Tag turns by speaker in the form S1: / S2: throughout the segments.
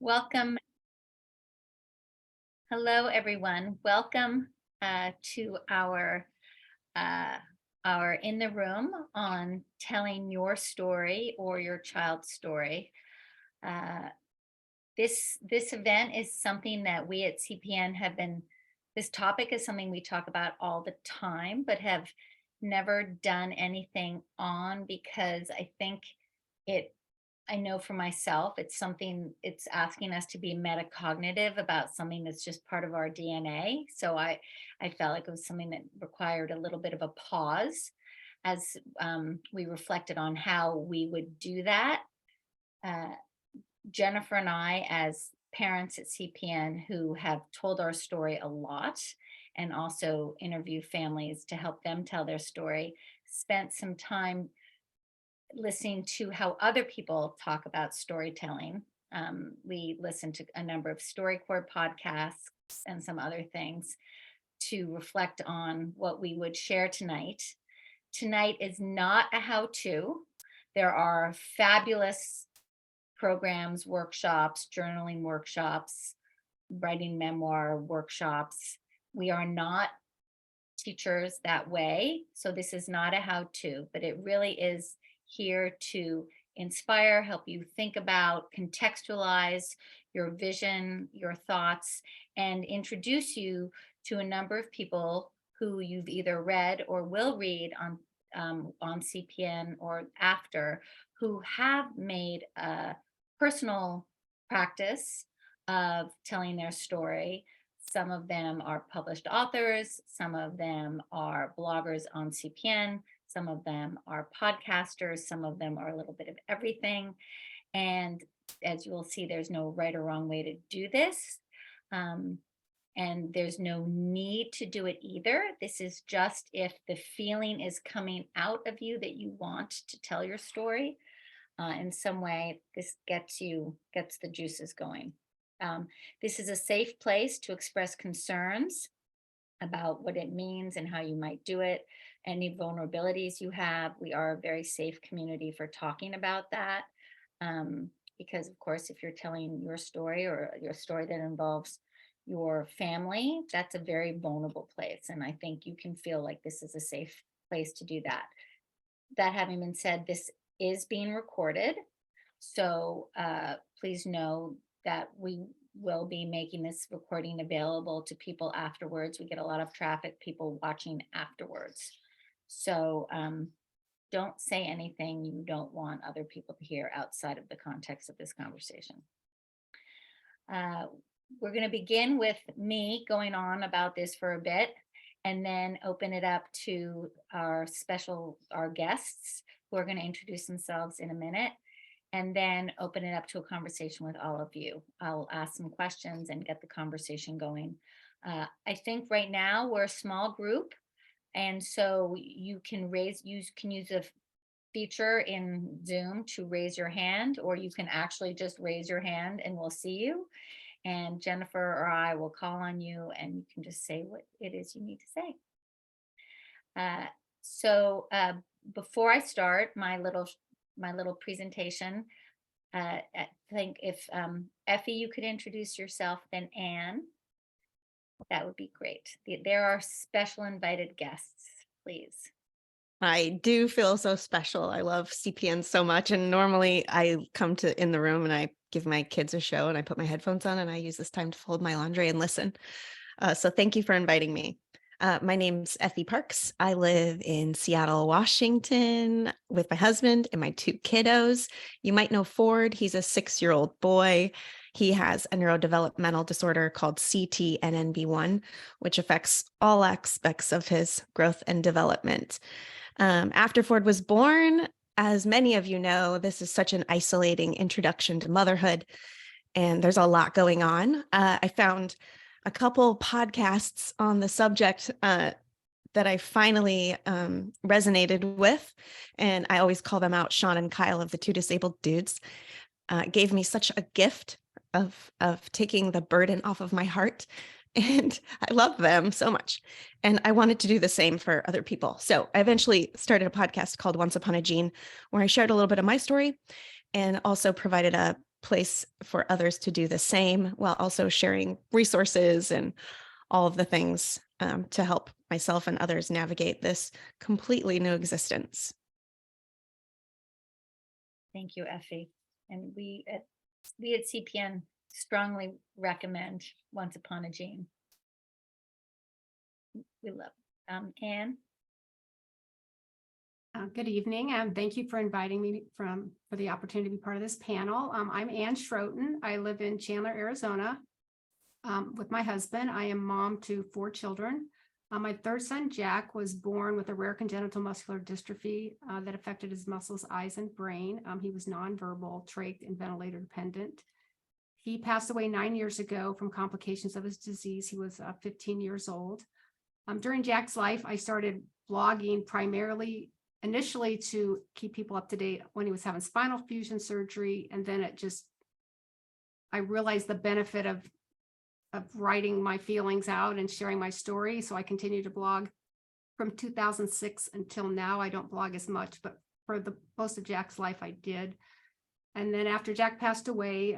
S1: Welcome. Hello, everyone. Welcome to uh, our In the Room on telling your story or your child's story. Uh, this event is something that we at CPN have been. This topic is something we talk about all the time, but have never done anything on because I think it I know for myself, it's asking us to be metacognitive about something that's just part of our DNA. So I felt like it was something that required a little bit of a pause as we reflected on how we would do that. Uh, Jennifer and I, as parents at CPN who have told our story a lot and also interview families to help them tell their story, spent some time listening to how other people talk about storytelling. We listened to a number of StoryCorps podcasts and some other things to reflect on what we would share tonight. Tonight is not a how-to. There are fabulous programs, workshops, journaling workshops, writing memoir workshops. We are not teachers that way. So this is not a how-to, but it really is here to inspire, help you think about, contextualize your vision, your thoughts, and introduce you to a number of people who you've either read or will read on CPN or after, who have made a personal practice of telling their story. Some of them are published authors, some of them are bloggers on CPN, some of them are podcasters, some of them are a little bit of everything. And as you will see, there's no right or wrong way to do this. And there's no need to do it either. This is just if the feeling is coming out of you that you want to tell your story in some way, this gets the juices going. This is a safe place to express concerns about what it means and how you might do it, any vulnerabilities you have. We are a very safe community for talking about that. Because of course, if you're telling your story or your story that involves your family, that's a very vulnerable place. And I think you can feel like this is a safe place to do that. That having been said, this is being recorded. So please know that we will be making this recording available to people afterwards. We get a lot of traffic, people watching afterwards. So don't say anything you don't want other people to hear outside of the context of this conversation. We're going to begin with me going on about this for a bit and then open it up to our guests who are going to introduce themselves in a minute, and then open it up to a conversation with all of you. I'll ask some questions and get the conversation going. I think right now we're a small group, and so you can use a feature in Zoom to raise your hand, or you can actually just raise your hand and we'll see you. And Jennifer or I will call on you and you can just say what it is you need to say. So before I start my little presentation, I think if Effie, you could introduce yourself, then Ann, that would be great. There are special invited guests, please.
S2: I do feel so special. I love CPN so much. And normally I come to In the Room and I give my kids a show and I put my headphones on and I use this time to fold my laundry and listen. So thank you for inviting me. My name's Effie Parks. I live in Seattle, Washington with my husband and my 2 kiddos. You might know Ford. He's a 6-year-old boy. He has a neurodevelopmental disorder called CTNNB1, which affects all aspects of his growth and development. After Ford was born, as many of you know, this is such an isolating introduction to motherhood, and there's a lot going on. I found a couple podcasts on the subject that I finally resonated with, and I always call them out, Sean and Kyle of the 2 Disabled Dudes. Gave me such a gift of taking the burden off of my heart. And I love them so much. And I wanted to do the same for other people. So I eventually started a podcast called Once Upon a Gene, where I shared a little bit of my story and also provided a place for others to do the same while also sharing resources and all of the things to help myself and others navigate this completely new existence.
S1: Thank you, Effie. And we at CPN strongly recommend Once Upon a Gene. We love Anne.
S3: Good evening, and thank you for inviting me for the opportunity to be part of this panel. I'm Ann Schrooten. I live in Chandler, Arizona, with my husband. I am mom to 4 children. My third son, Jack, was born with a rare congenital muscular dystrophy that affected his muscles, eyes, and brain. He was nonverbal, trach, and ventilator dependent. He passed away 9 years ago from complications of his disease. He was 15 years old. During Jack's life, I started blogging primarily initially to keep people up to date when he was having spinal fusion surgery. And then I realized the benefit of writing my feelings out and sharing my story. So I continued to blog from 2006 until now. I don't blog as much, but for the most of Jack's life, I did. And then after Jack passed away,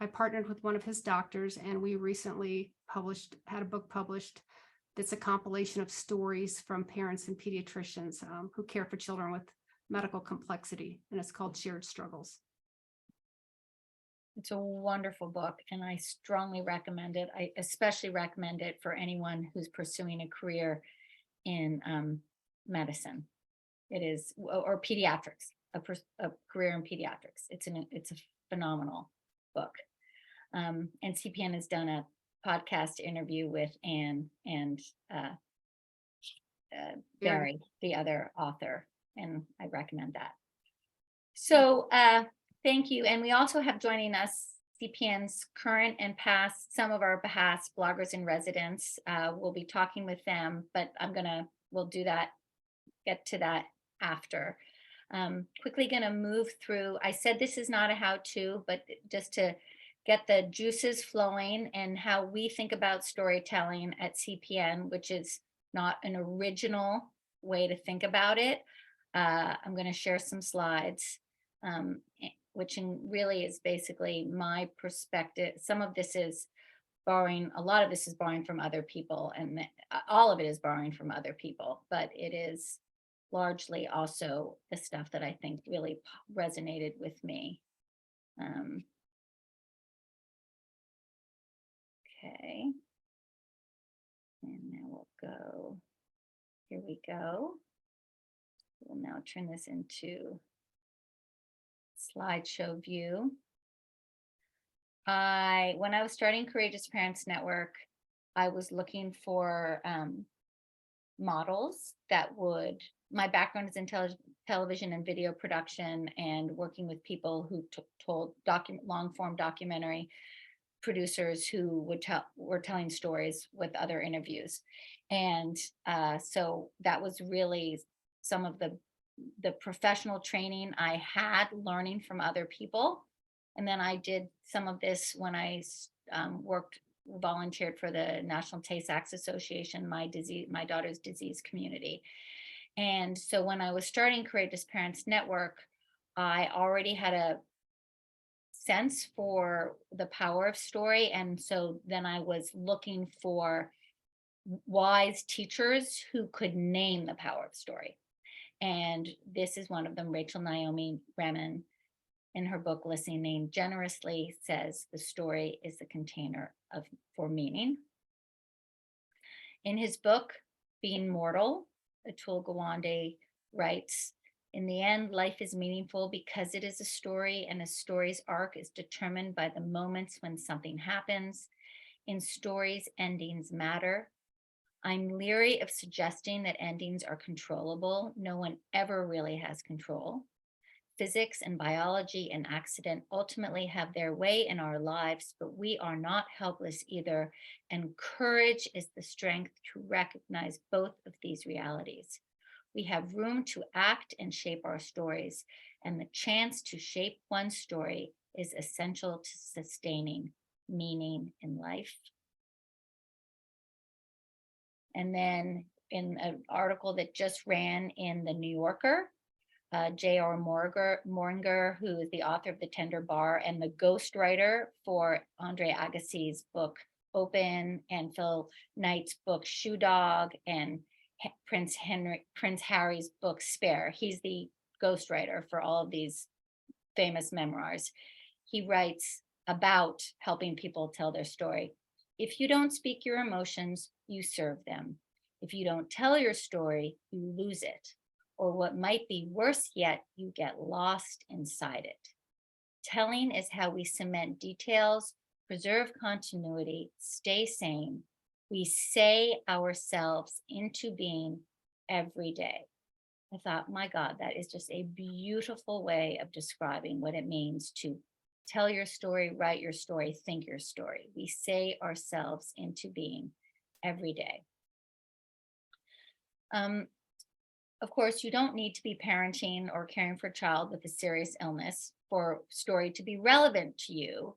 S3: I partnered with one of his doctors, and we recently had a book published that's a compilation of stories from parents and pediatricians who care for children with medical complexity, and it's called Shared Struggles.
S1: It's a wonderful book, and I strongly recommend it. I especially recommend it for anyone who's pursuing a career in medicine. It is, or pediatrics, a career in pediatrics. It's a phenomenal book. And CPN has done a podcast interview with Anne and Barry, the other author, and I recommend that. So thank you. And we also have joining us CPN's current and past, some of our past bloggers in residence. We'll be talking with them, but we'll do that, get to that after. Quickly going to move through. I said this is not a how-to, but just to get the juices flowing and how we think about storytelling at CPN, which is not an original way to think about it. I'm going to share some slides, which really is basically my perspective. Some of this is borrowing, a lot of this is borrowing from other people, and all of it is borrowing from other people, but it is largely also the stuff that I think really resonated with me. Okay, and now we'll go, here we go. We'll now turn this into slideshow view. When I was starting Courageous Parents Network, I was looking for models that would, my background is in television and video production and working with people who told long form documentary producers who were telling stories with other interviews. And so that was really some of the professional training I had learning from other people. And then I did some of this when I volunteered for the National Tay-Sachs Association, my daughter's disease community. And so when I was starting Courageous Parents Network, I already had a sense for the power of story. And so then I was looking for wise teachers who could name the power of story. And this is one of them. Rachel Naomi Remen, in her book Listening Generously, says the story is the container for meaning. In his book Being Mortal, Atul Gawande writes, in the end, life is meaningful because it is a story, and a story's arc is determined by the moments when something happens. In stories, endings matter. I'm leery of suggesting that endings are controllable. No one ever really has control. Physics and biology and accident ultimately have their way in our lives, but we are not helpless either. And courage is the strength to recognize both of these realities. We have room to act and shape our stories, and the chance to shape one story is essential to sustaining meaning in life. And then in an article that just ran in the New Yorker, J.R. Moringer, who is the author of The Tender Bar and the ghostwriter for Andre Agassi's book Open, and Phil Knight's book Shoe Dog, and Prince Harry's book Spare. He's the ghostwriter for all of these famous memoirs. He writes about helping people tell their story. If you don't speak your emotions, you serve them. If you don't tell your story, you lose it. Or what might be worse yet, you get lost inside it. Telling is how we cement details, preserve continuity, stay sane. We say ourselves into being every day. I thought, my God, that is just a beautiful way of describing what it means to tell your story, write your story, think your story. We say ourselves into being every day. Of course, you don't need to be parenting or caring for a child with a serious illness for story to be relevant to you.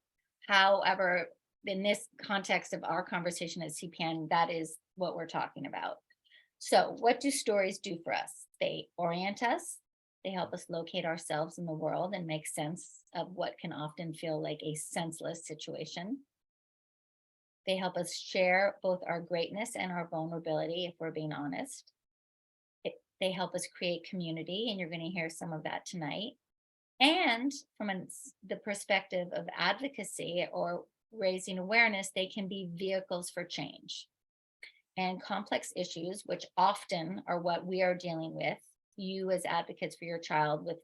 S1: However, in this context of our conversation at CPN, that is what we're talking about. So what do stories do for us? They orient us. They help us locate ourselves in the world and make sense of what can often feel like a senseless situation. They help us share both our greatness and our vulnerability, if we're being honest. They help us create community, and you're going to hear some of that tonight. And from the perspective of advocacy or raising awareness, they can be vehicles for change. And complex issues, which often are what we are dealing with, you as advocates for your child, with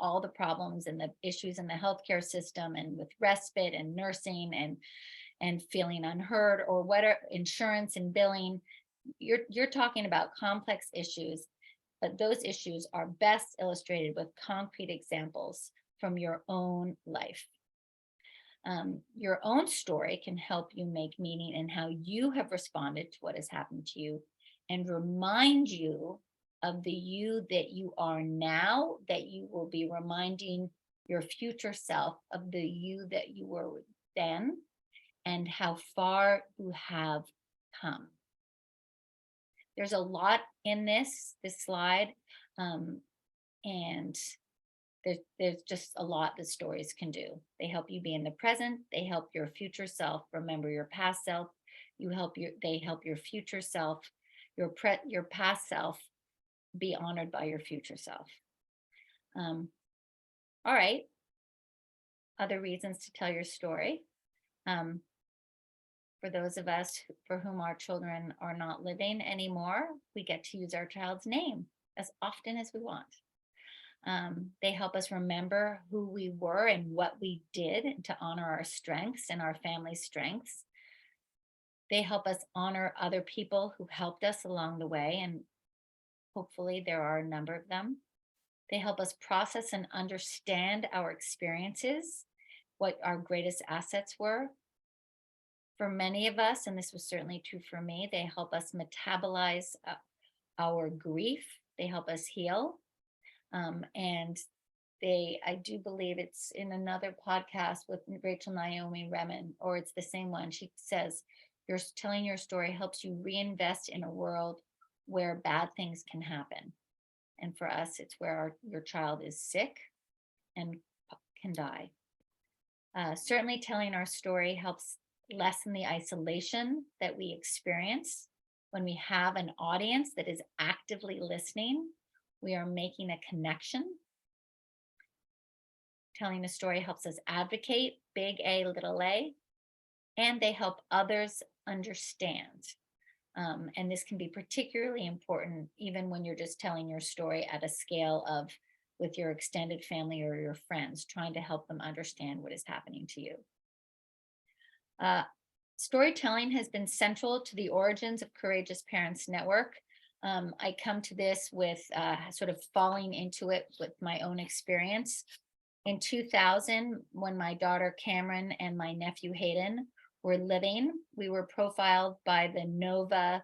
S1: all the problems and the issues in the healthcare system, and with respite and nursing and feeling unheard, or what are insurance and billing. You're talking about complex issues, but those issues are best illustrated with concrete examples from your own life. Your own story can help you make meaning in how you have responded to what has happened to you, and remind you of the you that you are now, that you will be reminding your future self of the you that you were then, and how far you have come. There's a lot in this slide, and there's just a lot that stories can do. They help you be in the present. They help your future self remember your past self. They help your future self, your past self, be honored by your future self. All right. Other reasons to tell your story. For those of us for whom our children are not living anymore, we get to use our child's name as often as we want. They help us remember who we were and what we did, to honor our strengths and our family's strengths. They help us honor other people who helped us along the way, and hopefully there are a number of them. They help us process and understand our experiences, what our greatest assets were. For many of us, and this was certainly true for me, they help us metabolize our grief. They help us heal. And I do believe it's in another podcast with Rachel Naomi Remen, or it's the same one. She says, telling your story helps you reinvest in a world where bad things can happen. And for us, it's where your child is sick and can die. Certainly telling our story helps lessen the isolation that we experience when we have an audience that is actively listening. We are making a connection. Telling a story helps us advocate, big A, little a, and they help others understand. And this can be particularly important even when you're just telling your story at a scale of with your extended family or your friends, trying to help them understand what is happening to you. Storytelling has been central to the origins of Courageous Parents Network. I come to this with sort of falling into it with my own experience. In 2000, when my daughter Cameron and my nephew Hayden were living, we were profiled by the Nova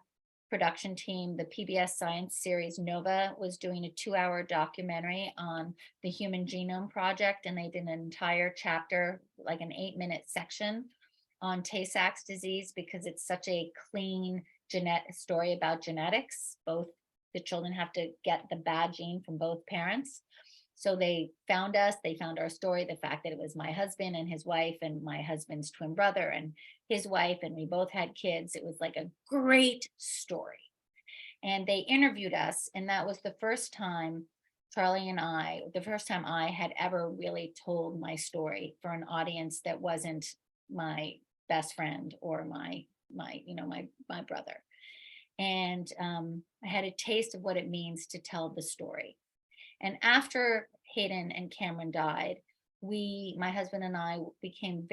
S1: production team. The PBS science series Nova was doing a 2-hour documentary on the Human Genome Project, and they did an entire chapter, like an 8-minute section, on Tay-Sachs disease, because it's such a clean story about genetics, both the children have to get the bad gene from both parents. So they found us, they found our story, the fact that it was my husband and his wife and my husband's twin brother and his wife, and we both had kids. It was like a great story. And they interviewed us, and that was the first time the first time I had ever really told my story for an audience that wasn't my best friend or my brother. And I had a taste of what it means to tell the story. And after Hayden and Cameron died, my husband and I became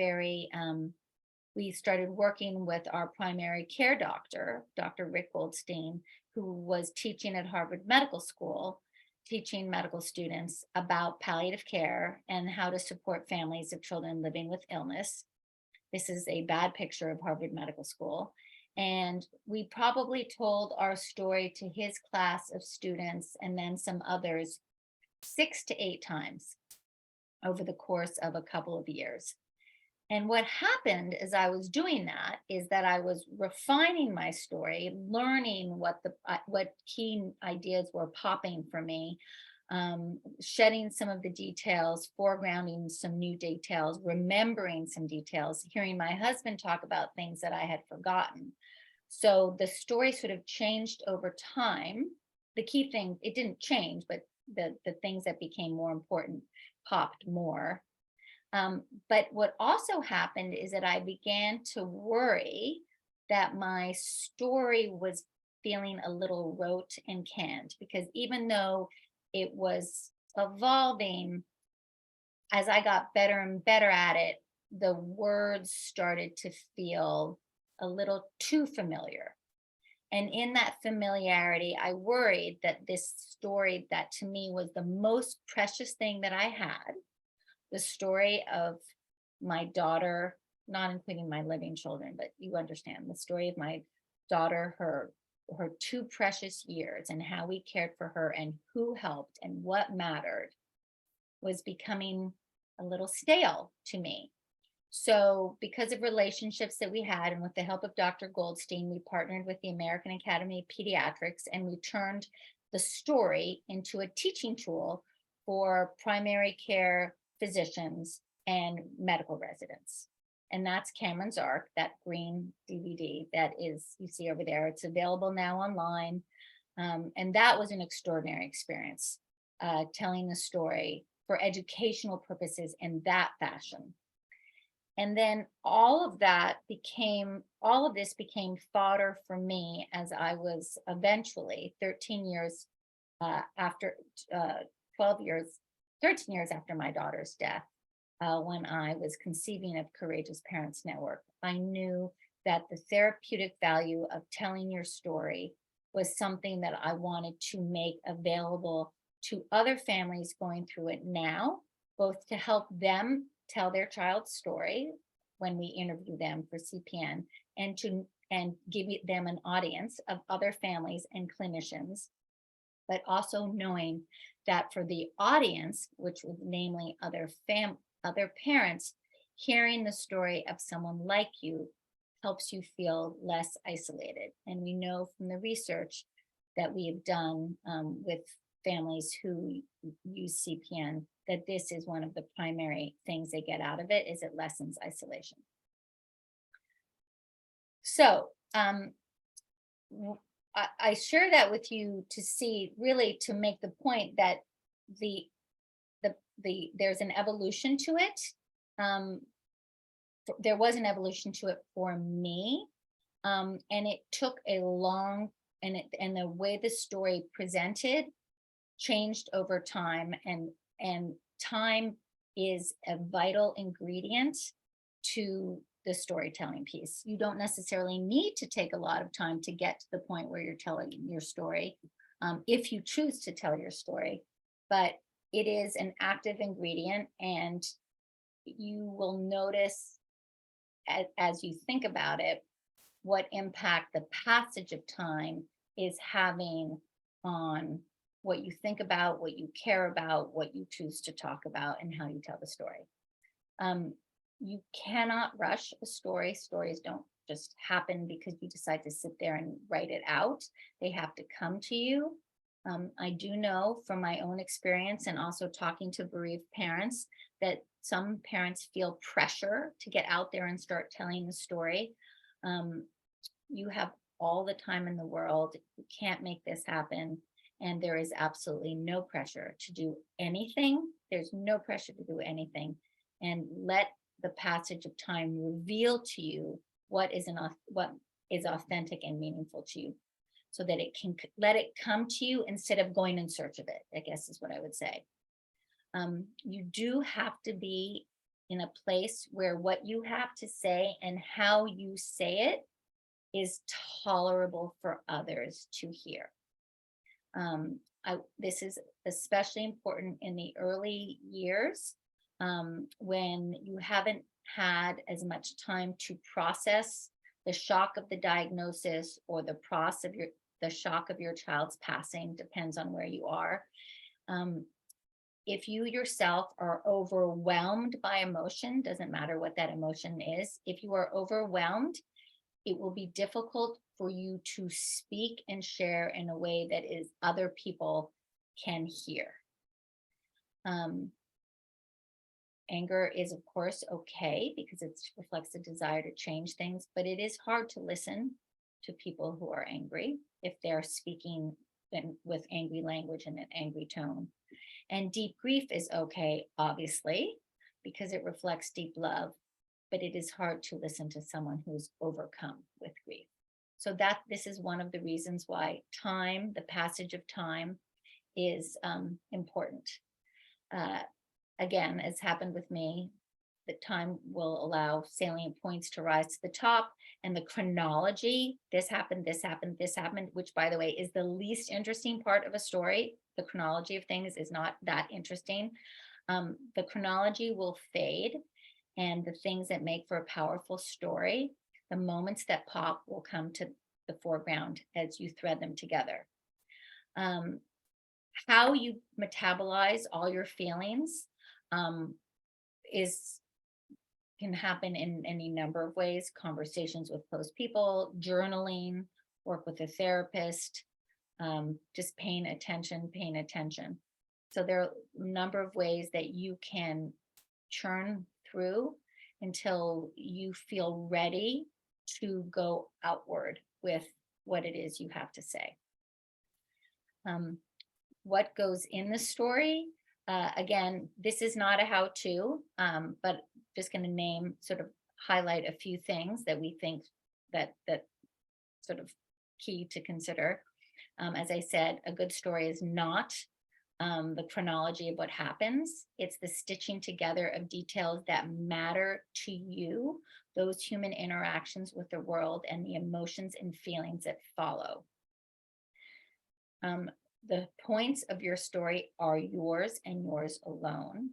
S1: we started working with our primary care doctor, Dr. Rick Goldstein, who was teaching at Harvard Medical School, teaching medical students about palliative care and how to support families of children living with illness. This is a bad picture of Harvard Medical School. And we probably told our story to his class of students and then some others 6 to 8 times over the course of a couple of years. And what happened as I was doing that is that I was refining my story, learning what key ideas were popping for me, shedding some of the details, foregrounding some new details, remembering some details, hearing my husband talk about things that I had forgotten. So the story sort of changed over time. The key thing, it didn't change, but the things that became more important popped more. But what also happened is that I began to worry that my story was feeling a little rote and canned, because even though it was evolving, as I got better and better at it, the words started to feel a little too familiar. And in that familiarity, I worried that this story that to me was the most precious thing that I had, the story of my daughter, not including my living children, but you understand the story of my daughter, her 2 precious years, and how we cared for her and who helped and what mattered, was becoming a little stale to me. So because of relationships that we had, and with the help of Dr. Goldstein, we partnered with the American Academy of Pediatrics, and we turned the story into a teaching tool for primary care physicians and medical residents. And that's Cameron's Arc, that green DVD that is, you see over there. It's available now online. And that was an extraordinary experience, telling the story for educational purposes in that fashion. And then all of this became fodder for me as I was eventually 13 years after 13 years after my daughter's death, when I was conceiving of Courageous Parents Network. I knew that the therapeutic value of telling your story was something that I wanted to make available to other families going through it now, both to help them tell their child's story when we interview them for CPN, and give them an audience of other families and clinicians, but also knowing that for the audience, which was namely other parents, hearing the story of someone like you helps you feel less isolated. And we know from the research that we have done with families who use CPN that this is one of the primary things they get out of it, is it lessens isolation. So I share that with you to see, really to make the point that there's an evolution to it. There was an evolution to it for me, and it took a long, and the way the story presented changed over time, and time is a vital ingredient to the storytelling piece. You don't necessarily need to take a lot of time to get to the point where you're telling your story, if you choose to tell your story, but it is an active ingredient, and you will notice as you think about it, what impact the passage of time is having on what you think about, what you care about, what you choose to talk about, and how you tell the story. You cannot rush a story. Stories don't just happen because you decide to sit there and write it out. They have to come to you. I do know from my own experience and also talking to bereaved parents that some parents feel pressure to get out there and start telling the story. Um, you have all the time in the world. You can't make this happen. And there is absolutely no pressure to do anything. There's no pressure to do anything. And let the passage of time reveal to you what is authentic and meaningful to you, so that it can let it come to you instead of going in search of it, I guess is what I would say. You do have to be in a place where what you have to say and how you say it is tolerable for others to hear. This is especially important in the early years, when you haven't had as much time to process the shock of the diagnosis or the shock of your child's passing, depends on where you are. If you yourself are overwhelmed by emotion, doesn't matter what that emotion is, if you are overwhelmed, it will be difficult for you to speak and share in a way that is other people can hear. Anger is, of course, okay because it reflects a desire to change things, but it is hard to listen to people who are angry if they're speaking with angry language and an angry tone. And deep grief is okay, obviously, because it reflects deep love, but it is hard to listen to someone who's overcome with grief. So this is one of the reasons why time, the passage of time, is important. Again, as happened with me, the time will allow salient points to rise to the top, and the chronology, this happened, this happened, this happened, which, by the way, is the least interesting part of a story. The chronology of things is not that interesting. The chronology will fade, and the things that make for a powerful story, the moments that pop, will come to the foreground as you thread them together. How you metabolize all your feelings can happen in any number of ways: conversations with close people, journaling, work with a therapist, just paying attention. So there are a number of ways that you can churn through until you feel ready to go outward with what it is you have to say. What goes in the story? Again, this is not a how-to, but just going to sort of highlight a few things that we think that sort of key to consider. As I said, a good story is not the chronology of what happens. It's the stitching together of details that matter to you, those human interactions with the world, and the emotions and feelings that follow. The points of your story are yours and yours alone.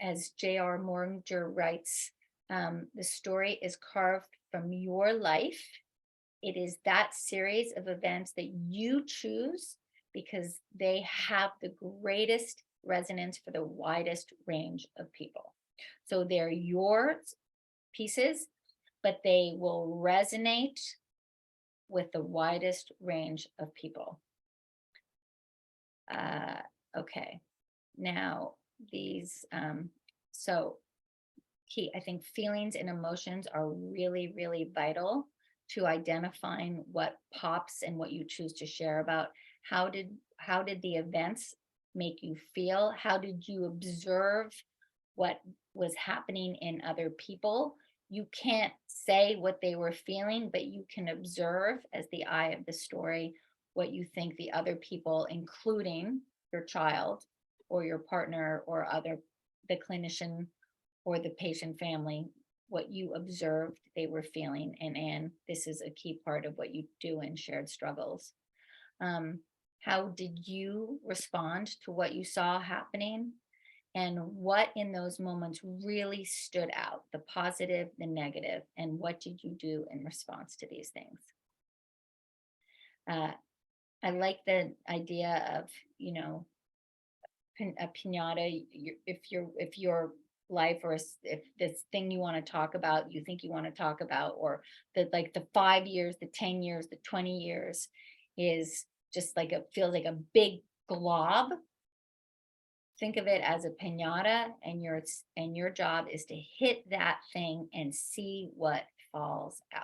S1: As J.R. Mortimer writes, the story is carved from your life. It is that series of events that you choose because they have the greatest resonance for the widest range of people. So they're your pieces, but they will resonate with the widest range of people. Okay, now these, so key, I think feelings and emotions are really, really vital to identifying what pops and what you choose to share about. How did the events make you feel? How did you observe what was happening in other people? You can't say what they were feeling, but you can observe as the eye of the story what you think the other people, including your child or your partner or the clinician or the patient family, what you observed they were feeling. And this is a key part of what you do in shared struggles. How did you respond to what you saw happening? And what in those moments really stood out, the positive, the negative, and what did you do in response to these things? I like the idea of, a piñata. If your life, or if this thing you want to talk about, you think you want to talk about, or the 5 years, the 10 years, the 20 years is just like feels like a big glob. Think of it as a piñata, and your job is to hit that thing and see what falls out.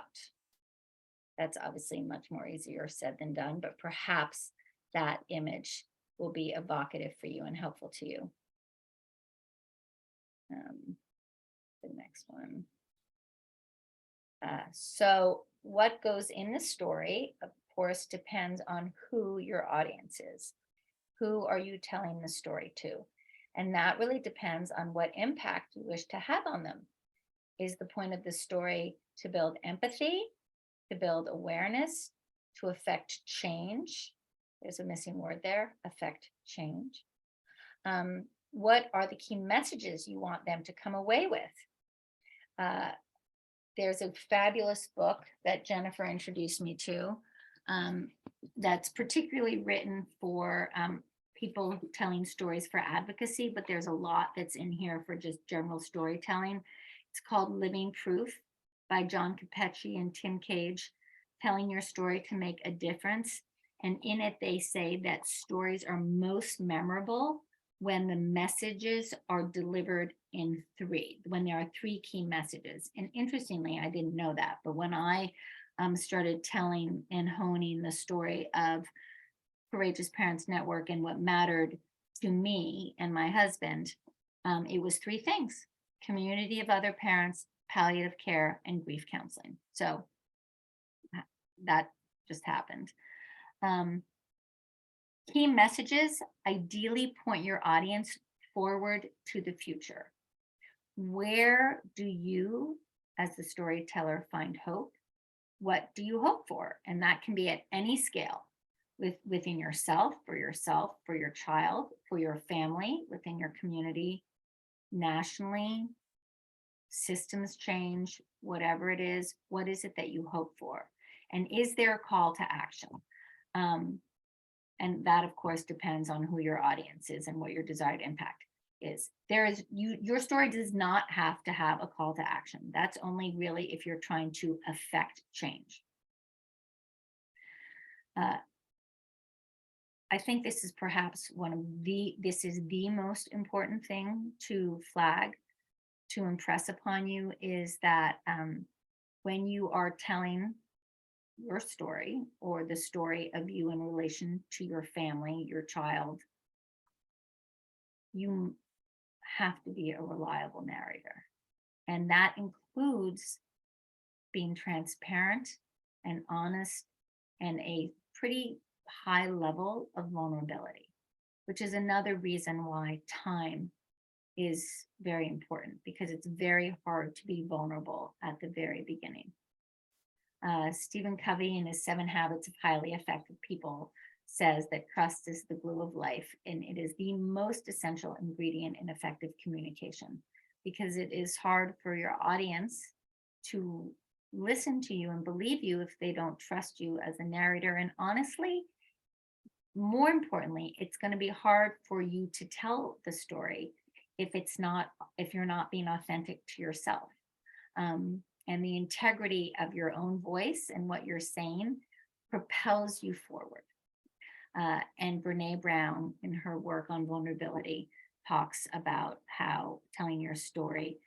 S1: That's obviously much more easier said than done, but perhaps that image will be evocative for you and helpful to you. The next one. So what goes in the story, of course, depends on who your audience is. Who are you telling the story to? And that really depends on what impact you wish to have on them. Is the point of the story to build empathy, to build awareness, to affect change? There's a missing word there, affect change. What are the key messages you want them to come away with? There's a fabulous book that Jennifer introduced me to that's particularly written for people telling stories for advocacy, but there's a lot that's in here for just general storytelling. It's called Living Proof by John Capecci and Tim Cage, telling your story to make a difference. And in it, they say that stories are most memorable when the messages are delivered in three, when there are three key messages. And interestingly, I didn't know that, but when I started telling and honing the story of Courageous Parents Network and what mattered to me and my husband, it was three things: community of other parents, palliative care, and grief counseling. So that just happened. Key messages ideally point your audience forward to the future. Where do you, as the storyteller, find hope? What do you hope for? And that can be at any scale, within yourself, for your child, for your family, within your community, nationally, systems change, whatever it is. What is it that you hope for? And is there a call to action? And that, of course, depends on who your audience is and what your desired impact is. Your story does not have to have a call to action. That's only really if you're trying to affect change. I think this is perhaps this is the most important thing to flag, to impress upon you, is that when you are telling your story, or the story of you in relation to your family, your child, you have to be a reliable narrator. And that includes being transparent and honest and a pretty high level of vulnerability, which is another reason why time is very important, because it's very hard to be vulnerable at the very beginning. Stephen Covey, in his 7 Habits of Highly Effective People, says that trust is the glue of life, and it is the most essential ingredient in effective communication, because it is hard for your audience to listen to you and believe you if they don't trust you as a narrator. And honestly, more importantly, it's going to be hard for you to tell the story if you're not being authentic to yourself. And the integrity of your own voice and what you're saying propels you forward. And Brene Brown, in her work on vulnerability, talks about how telling your story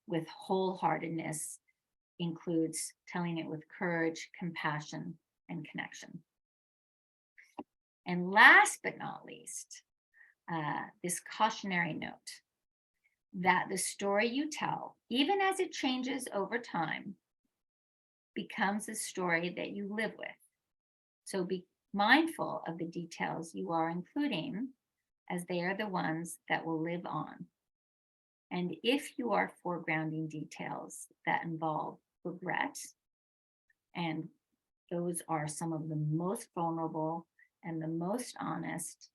S1: with wholeheartedness includes telling it with courage, compassion, and connection. And last but not least, this cautionary note that the story you tell, even as it changes over time, becomes a story that you live with. So be mindful of the details you are including, as they are the ones that will live on. And if you are foregrounding details that involve regret, and those are some of the most vulnerable and the most honest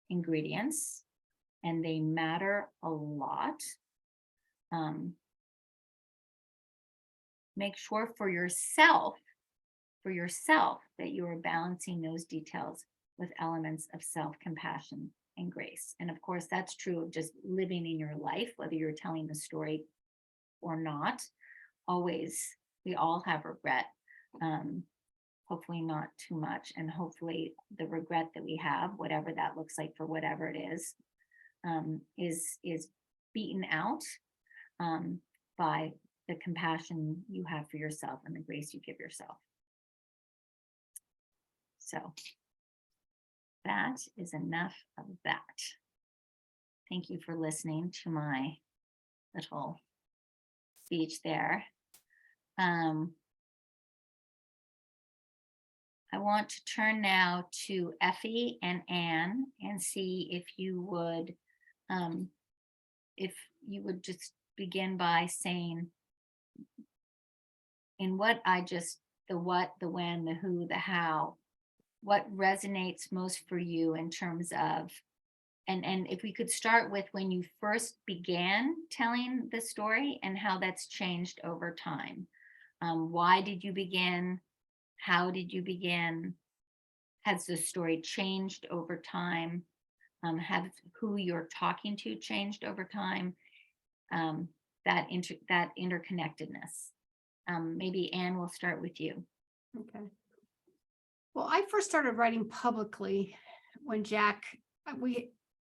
S1: ingredients, and they matter a lot, make sure for yourself that you are balancing those details with elements of self-compassion and grace. And of course, that's true of just living in your life, whether you're telling the story or not. Always, we all have regret. hopefully not too much, and hopefully the regret that we have, whatever that looks like for whatever it is beaten out by the compassion you have for yourself and the grace you give yourself. So that is enough of that. Thank you for listening to my little speech there. I want to turn now to Effie and Ann and see if you would just begin by saying, in what I just, the what, the when, the who, the how, what resonates most for you in terms of, and if we could start with when you first began telling the story and how that's changed over time. Why did you begin? How did you begin? Has the story changed over time? Have who you're talking to changed over time? That interconnectedness. Maybe Ann, will start with you.
S3: Okay. Well, I first started writing publicly when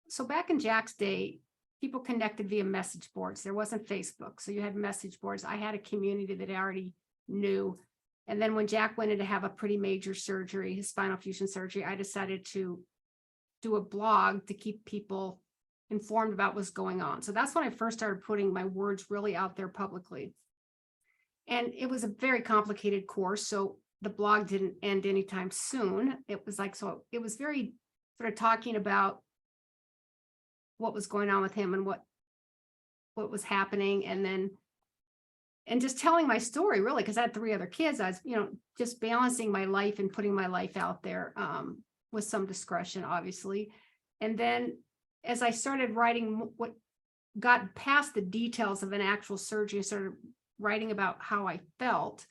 S3: so back in Jack's day, people connected via message boards. There wasn't Facebook, so you had message boards. I had a community that I already knew. And then when Jack went in to have a pretty major surgery, his spinal fusion surgery, I decided to do a blog to keep people informed about what's going on. So that's when I first started putting my words really out there publicly. And it was a very complicated course, so the blog didn't end anytime soon. It was like, so it was very sort of talking about what was going on with him and what was happening, and just telling my story, really, because I had 3 other kids. I was, just balancing my life and putting my life out there with some discretion, obviously. And then as I started writing what got past the details of an actual surgery, and started writing about how I felt.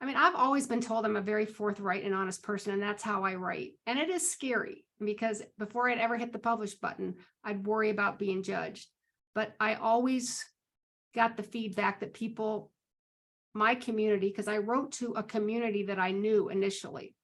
S3: I mean, I've always been told I'm a very forthright and honest person, and that's how I write. And it is scary because before I'd ever hit the publish button, I'd worry about being judged. But I always got the feedback that people, my community, because I wrote to a community that I knew initially,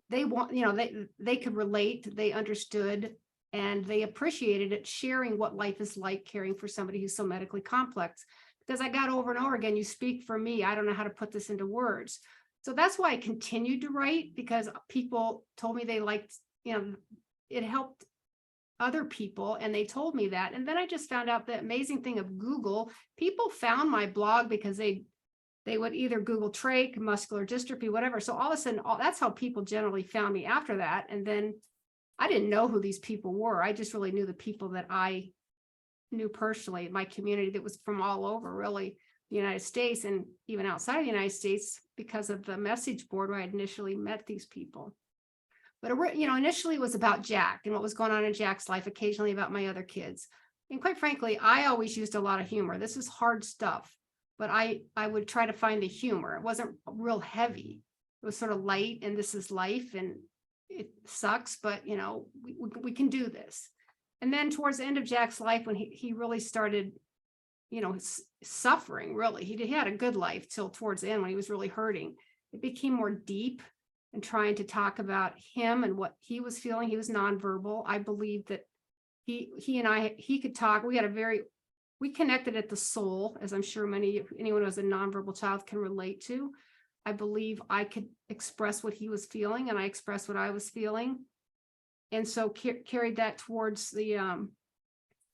S3: they could relate, they understood, and they appreciated it, sharing what life is like caring for somebody who's so medically complex. Because I got over and over again, you speak for me, I don't know how to put this into words. So that's why I continued to write, because people told me they liked, it helped other people, and they told me that. And then I just found out the amazing thing of Google. People found my blog because they would either Google trach, muscular dystrophy, whatever. So all of a sudden, that's how people generally found me after that. And then I didn't know who these people were. I just really knew the people that I knew personally, my community that was from all over, really, the United States and even outside of the United States, because of the message board where I initially met these people. But initially it was about Jack and what was going on in Jack's life, occasionally about my other kids. And quite frankly, I always used a lot of humor. This is hard stuff, but I would try to find the humor. It wasn't real heavy. It was sort of light, and this is life, and it sucks, but we can do this. And then towards the end of Jack's life, when he really started, suffering, really, he had a good life till towards the end when he was really hurting. It became more deep and trying to talk about him and what he was feeling. He was nonverbal. I believe that he could talk. We connected at the soul, as I'm sure anyone who has a nonverbal child can relate to. I believe I could express what he was feeling, and I expressed what I was feeling. And so carried that towards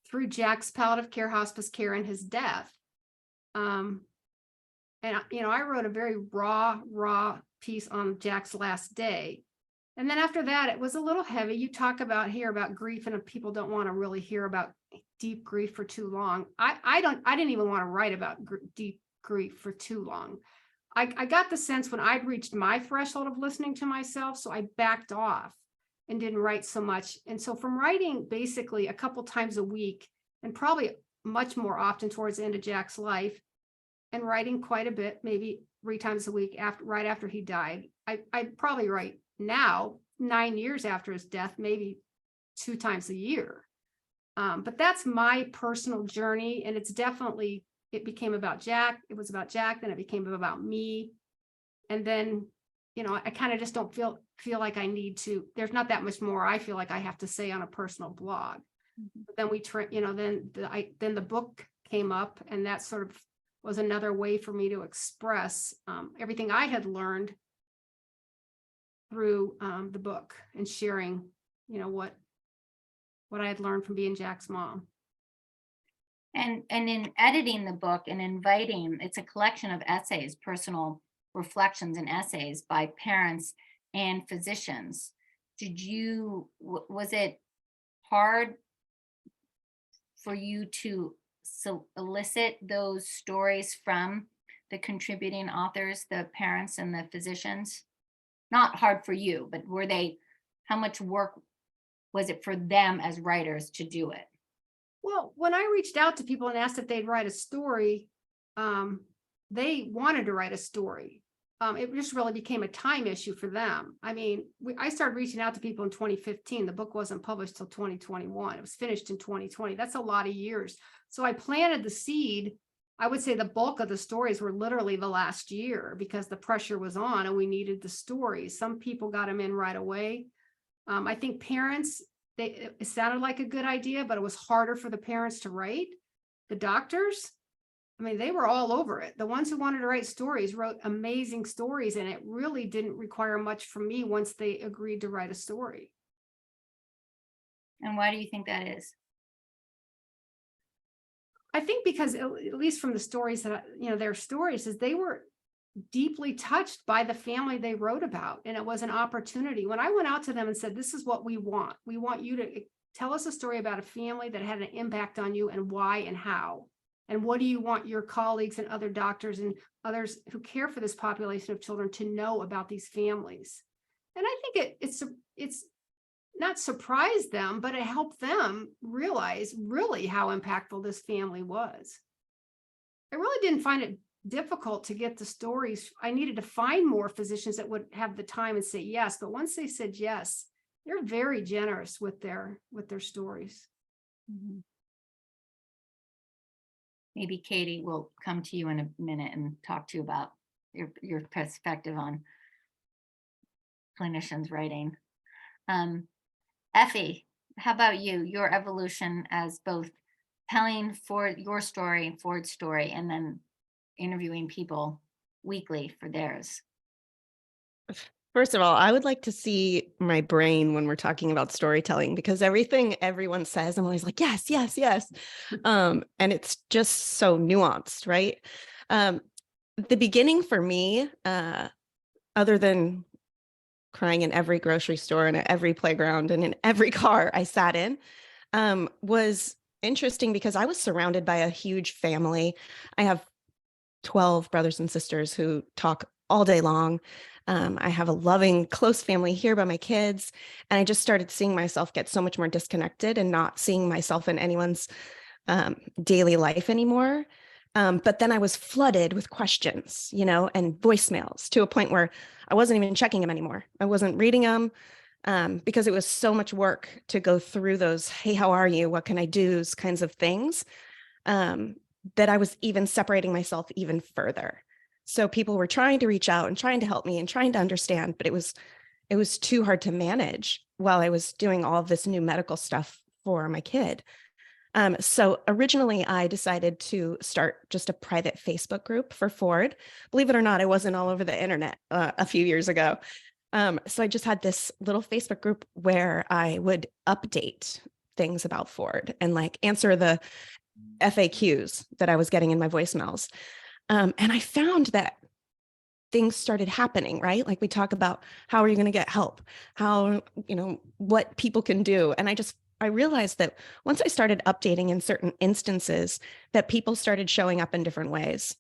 S3: through Jack's palliative care, hospice care, and his death. And I wrote a very raw piece on Jack's last day. And then after that, it was a little heavy. You talk about grief, and people don't want to really hear about deep grief for too long. I didn't even want to write about deep grief for too long. I got the sense when I'd reached my threshold of listening to myself, so I backed off and didn't write so much. And so from writing basically a couple times a week, and probably much more often towards the end of Jack's life, and writing quite a bit, maybe 3 times a week right after he died, I'd probably write now, 9 years after his death, maybe 2 times a year. But that's my personal journey. And it became about Jack. It was about Jack, then it became about me. And then I kind of just don't feel like I need to, there's not that much more I feel like I have to say on a personal blog. But then then the book came up, and that sort of was another way for me to express everything I had learned through the book, and sharing, what I had learned from being Jack's mom.
S1: And in editing the book and inviting, it's a collection of essays, personal reflections and essays by parents and physicians. Was it hard for you to elicit those stories from the contributing authors, the parents and the physicians? Not hard for you, but how much work was it for them as writers to do it?
S3: Well, when I reached out to people and asked if they'd write a story, they wanted to write a story. It just really became a time issue for them. I mean, I started reaching out to people in 2015. The book wasn't published till 2021. It was finished in 2020. That's a lot of years. So I planted the seed. I would say the bulk of the stories were literally the last year, because the pressure was on and we needed the stories. Some people got them in right away. I think parents, it sounded like a good idea, but it was harder for the parents to write. The doctors, I mean, they were all over it. The ones who wanted to write stories wrote amazing stories, and it really didn't require much from me once they agreed to write a story.
S1: And why do you think that is?
S3: I think because, at least from the stories that, their stories, is they were deeply touched by the family they wrote about. And it was an opportunity. When I went out to them and said, this is what we want you to tell us a story about a family that had an impact on you, and why and how. And what do you want your colleagues and other doctors and others who care for this population of children to know about these families? And I think it's not surprised them, but it helped them realize really how impactful this family was. I really didn't find it difficult to get the stories. I needed to find more physicians that would have the time and say yes. But once they said yes, they're very generous with their stories.
S1: Mm-hmm. Maybe Katie will come to you in a minute and talk to you about your perspective on clinicians writing. Effie, how about you? Your evolution as both telling your story, Ford's story, and then interviewing people weekly for theirs.
S2: First of all, I would like to see my brain when we're talking about storytelling, because everything everyone says, I'm always like, yes, yes, yes. And it's just so nuanced, right? The beginning for me, other than crying in every grocery store and at every playground and in every car I sat in, was interesting because I was surrounded by a huge family. I have 12 brothers and sisters who talk all day long. I have a loving, close family here by my kids. And I just started seeing myself get so much more disconnected and not seeing myself in anyone's daily life anymore. But then I was flooded with questions, and voicemails, to a point where I wasn't even checking them anymore. I wasn't reading them because it was so much work to go through those, hey, how are you? What can I do? Kinds of things, that I was even separating myself even further. So people were trying to reach out and trying to help me and trying to understand, but it was too hard to manage while I was doing all of this new medical stuff for my kid. So originally I decided to start just a private Facebook group for Ford. Believe it or not, I wasn't all over the internet a few years ago. So I just had this little Facebook group where I would update things about Ford and answer the FAQs that I was getting in my voicemails. And I found that things started happening, right? Like we talk about how are you going to get help, how, what people can do. And I realized that once I started updating in certain instances, that people started showing up in different ways.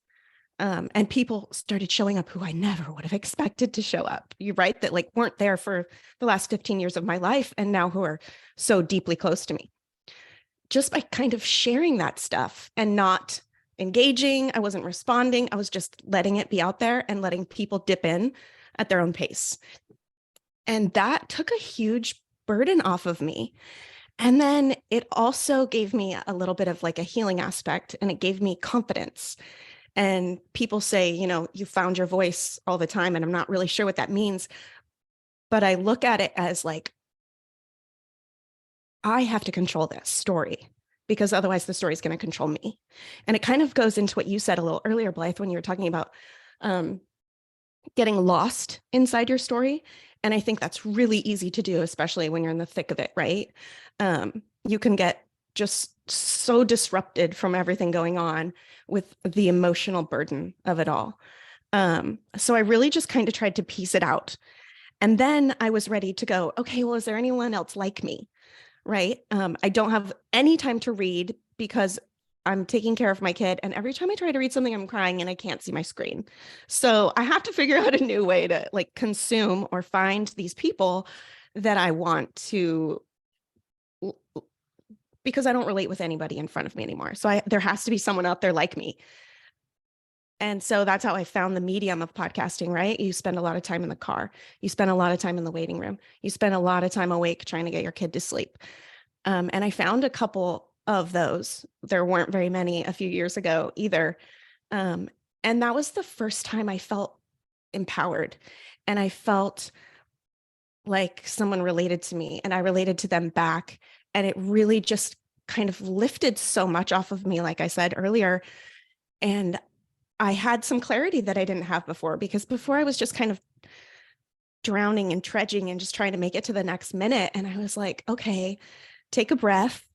S2: And people started showing up who I never would have expected to show up. You're right, that weren't there for the last 15 years of my life and now who are so deeply close to me. Just by kind of sharing that stuff and not engaging, I wasn't responding. I was just letting it be out there and letting people dip in at their own pace. And that took a huge burden off of me. And then it also gave me a little bit of a healing aspect, and it gave me confidence. And people say, you found your voice all the time, and I'm not really sure what that means. But I look at it as like, I have to control this story, because otherwise the story is going to control me. And it kind of goes into what you said a little earlier, Blythe, when you were talking about getting lost inside your story. And I think that's really easy to do, especially when you're in the thick of it, right? You can get just so disrupted from everything going on with the emotional burden of it all. So I really just kind of tried to piece it out. And then I was ready to go, okay, well, is there anyone else like me? Right? I don't have any time to read because I'm taking care of my kid. And every time I try to read something, I'm crying and I can't see my screen. So I have to figure out a new way to like consume or find these people that I want to, because I don't relate with anybody in front of me anymore. So there has to be someone out there like me. And so that's how I found the medium of podcasting, right? You spend a lot of time in the car. You spend a lot of time in the waiting room. You spend a lot of time awake trying to get your kid to sleep. And I found a couple of those. There weren't very many a few years ago either. And that was the first time I felt empowered. And I felt like someone related to me and I related to them back. And it really just kind of lifted so much off of me, like I said earlier. And I had some clarity that I didn't have before, because before I was just kind of drowning and trudging and just trying to make it to the next minute. And I was like, okay, take a breath.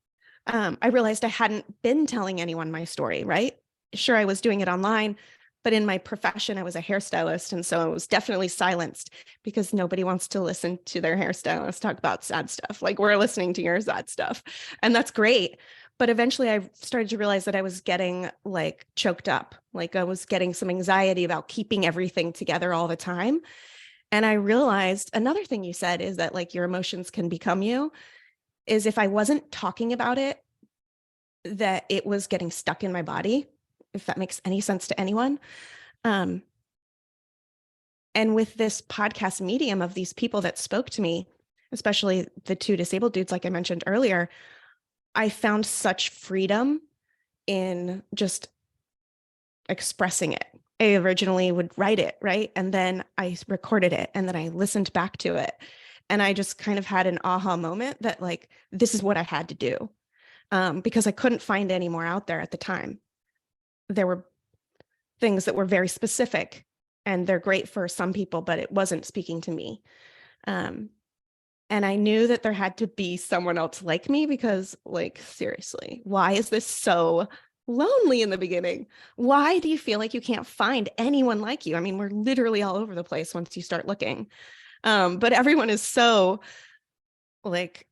S2: I realized I hadn't been telling anyone my story, right? Sure, I was doing it online, but in my profession, I was a hairstylist. And so I was definitely silenced, because nobody wants to listen to their hairstylist talk about sad stuff. Like, we're listening to your sad stuff. And that's great. But eventually I started to realize that I was getting like choked up, like I was getting some anxiety about keeping everything together all the time. And I realized another thing you said is that like your emotions can become you, is if I wasn't talking about it, that it was getting stuck in my body, if that makes any sense to anyone. And with this podcast medium of these people that spoke to me, especially the two disabled dudes, like I mentioned earlier, I found such freedom in just expressing it. I originally would write it, right? And then I recorded it and then I listened back to it. And I just kind of had an aha moment that like, this is what I had to do, because I couldn't find any more out there at the time. There were things that were very specific and they're great for some people, but it wasn't speaking to me. And I knew that there had to be someone else like me, because like, seriously, why is this so lonely in the beginning? Why do you feel like you can't find anyone like you? I mean, we're literally all over the place once you start looking. But everyone is so like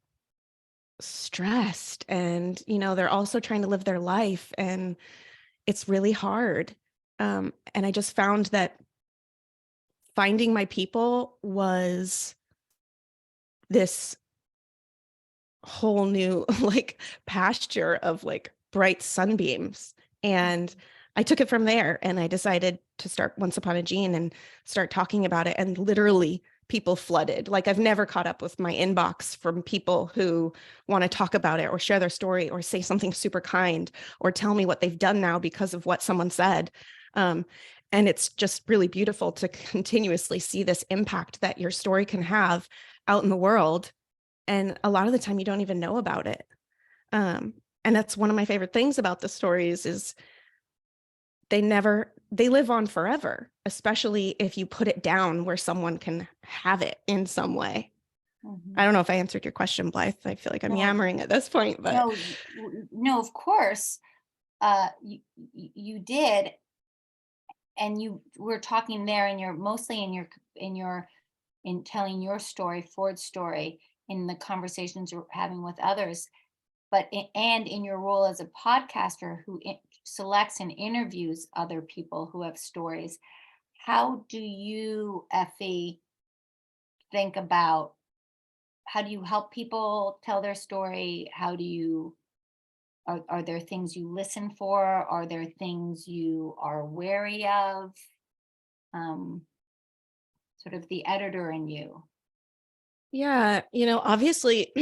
S2: stressed and, they're also trying to live their life and it's really hard. And I just found that finding my people was this whole new like pasture of like bright sunbeams. And I took it from there and I decided to start Once Upon a Gene and start talking about it. And literally people flooded. Like, I've never caught up with my inbox from people who want to talk about it or share their story or say something super kind or tell me what they've done now because of what someone said. And it's just really beautiful to continuously see this impact that your story can have out in the world. And a lot of the time you don't even know about it. And that's one of my favorite things about the stories is they live on forever, especially if you put it down where someone can have it in some way.
S1: Mhm.
S2: I don't know if I answered your question, Blythe. I feel like I'm yammering at this point, but
S1: No, of course, you did. And you were talking there and you're mostly in telling your story, Ford's story, in the conversations you're having with others, but and in your role as a podcaster who selects and interviews other people who have stories. How do you, Effie, think about how do you help people tell their story? How do you are there things you listen for? Are there things you are wary of? Sort of the editor in you.
S2: yeah, obviously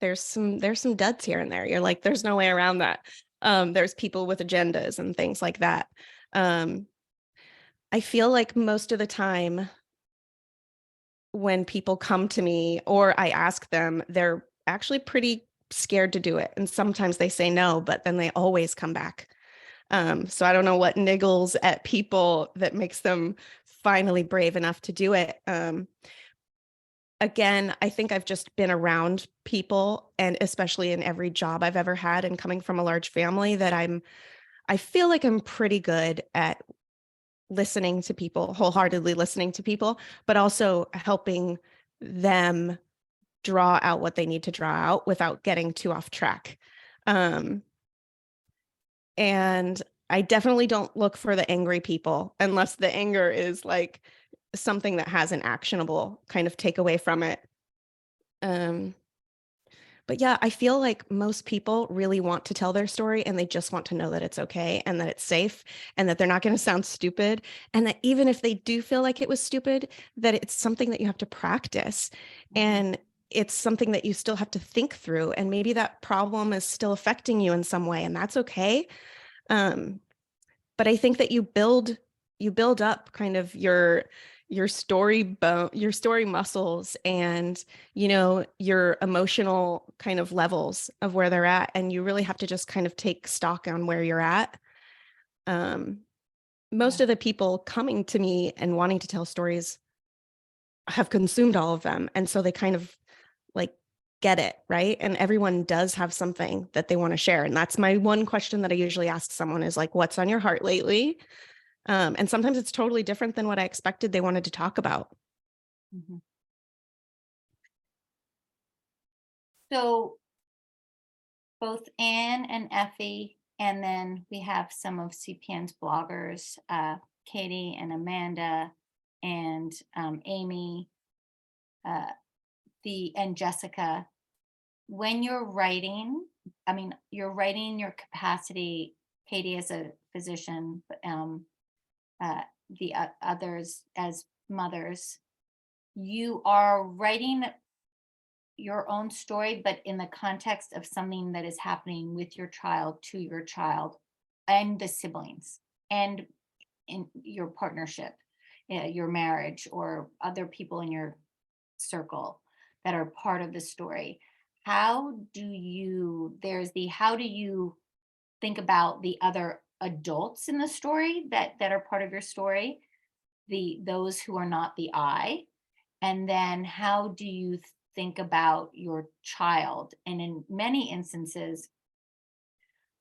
S2: there's some duds here and there. You're like, there's no way around that. There's people with agendas and things like that. I feel like most of the time when people come to me or I ask them, they're actually pretty scared to do it. And sometimes they say no, but then they always come back. So I don't know what niggles at people that makes them finally brave enough to do it. Again, I think I've just been around people, and especially in every job I've ever had and coming from a large family, that I feel like I'm pretty good at listening to people, wholeheartedly listening to people, but also helping them draw out what they need to draw out without getting too off track. And I definitely don't look for the angry people unless the anger is like something that has an actionable kind of takeaway from it. But yeah, I feel like most people really want to tell their story and they just want to know that it's okay and that it's safe and that they're not going to sound stupid. And that even if they do feel like it was stupid, that it's something that you have to practice. And it's something that you still have to think through. And maybe that problem is still affecting you in some way, and that's okay. But I think that you build up kind of your story muscles and your emotional kind of levels of where they're at, and you really have to just kind of take stock on where you're at. Most of the people coming to me and wanting to tell stories have consumed all of them, and so they kind of like get it, right? And everyone does have something that they want to share, and that's my one question that I usually ask someone is like, what's on your heart lately? And sometimes it's totally different than what I expected they wanted to talk about.
S1: So both Ann and Effie, and then we have some of CPN's bloggers, Katie and Amanda and Amy, and Jessica. When you're writing, you're writing in your capacity, Katie as a physician, the others as mothers. You are writing your own story, but in the context of something that is happening with your child, to your child, and the siblings, and in your partnership, your marriage, or other people in your circle that are part of the story. How do you think about the other adults in the story that are part of your story, those who are not the I, and then how do you think about your child? And in many instances,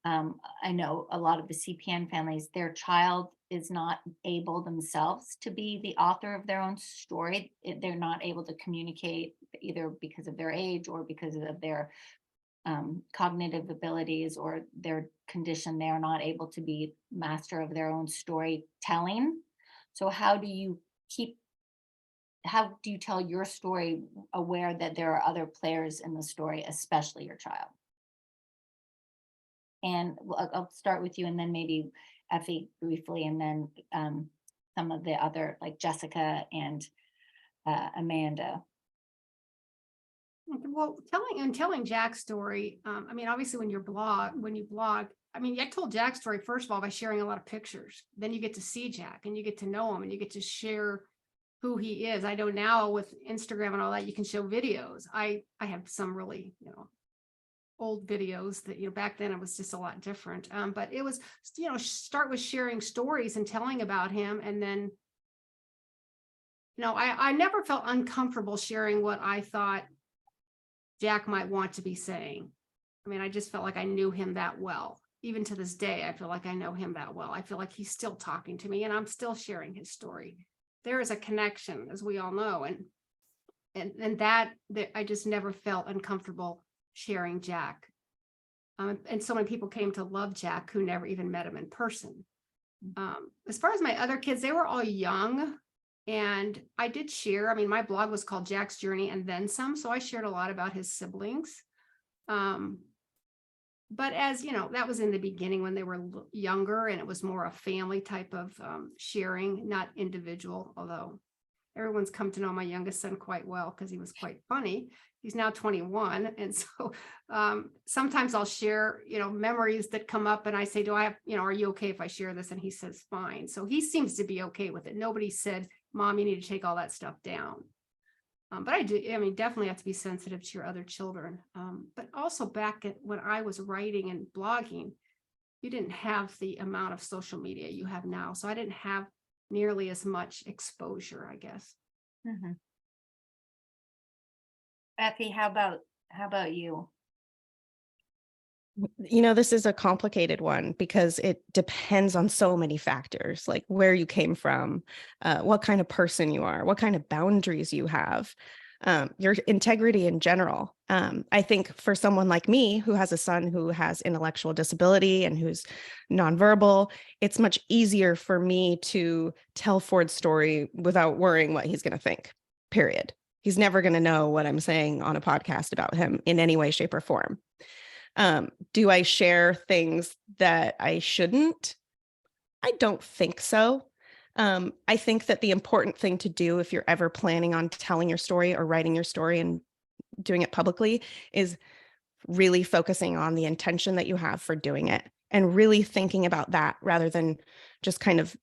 S1: I know a lot of the CPN families, their child is not able themselves to be the author of their own story. They're not able to communicate, either because of their age or because of their cognitive abilities or their condition. They are not able to be master of their own storytelling. So how do you tell your story aware that there are other players in the story, especially your child? And I'll start with you, and then maybe Effie briefly, and then some of the other, like Jessica and Amanda.
S3: Well, telling Jack's story, obviously when you blog, I told Jack's story, first of all, by sharing a lot of pictures. Then you get to see Jack and you get to know him and you get to share who he is. I know now with Instagram and all that, you can show videos. I have some really, old videos that, back then it was just a lot different. But it was, start with sharing stories and telling about him. And then, I never felt uncomfortable sharing what I thought Jack might want to be saying. I just felt like I knew him that well. Even to this day, I feel like I know him that well. I feel like he's still talking to me and I'm still sharing his story. There is a connection, as we all know. And that I just never felt uncomfortable sharing Jack. And so many people came to love Jack who never even met him in person. As far as my other kids, they were all young. And I did share, my blog was called Jack's Journey and Then Some. So I shared a lot about his siblings. But as that was in the beginning when they were younger, and it was more a family type of sharing, not individual, although everyone's come to know my youngest son quite well because he was quite funny. he's now 21. And so sometimes I'll share, memories that come up, and I say, do I have, are you okay if I share this? And he says, fine. So he seems to be okay with it. Nobody said, Mom, you need to take all that stuff down. But I definitely have to be sensitive to your other children. But also back at when I was writing and blogging, you didn't have the amount of social media you have now. So I didn't have nearly as much exposure, I guess.
S1: Mhm. Effie, how about you?
S2: This is a complicated one because it depends on so many factors, like where you came from, what kind of person you are, what kind of boundaries you have, your integrity in general. I think for someone like me who has a son who has intellectual disability and who's nonverbal, it's much easier for me to tell Ford's story without worrying what he's going to think, period. He's never going to know what I'm saying on a podcast about him in any way, shape, or form. Do I share things that I shouldn't? I don't think so. I think that the important thing to do if you're ever planning on telling your story or writing your story and doing it publicly is really focusing on the intention that you have for doing it and really thinking about that rather than just kind of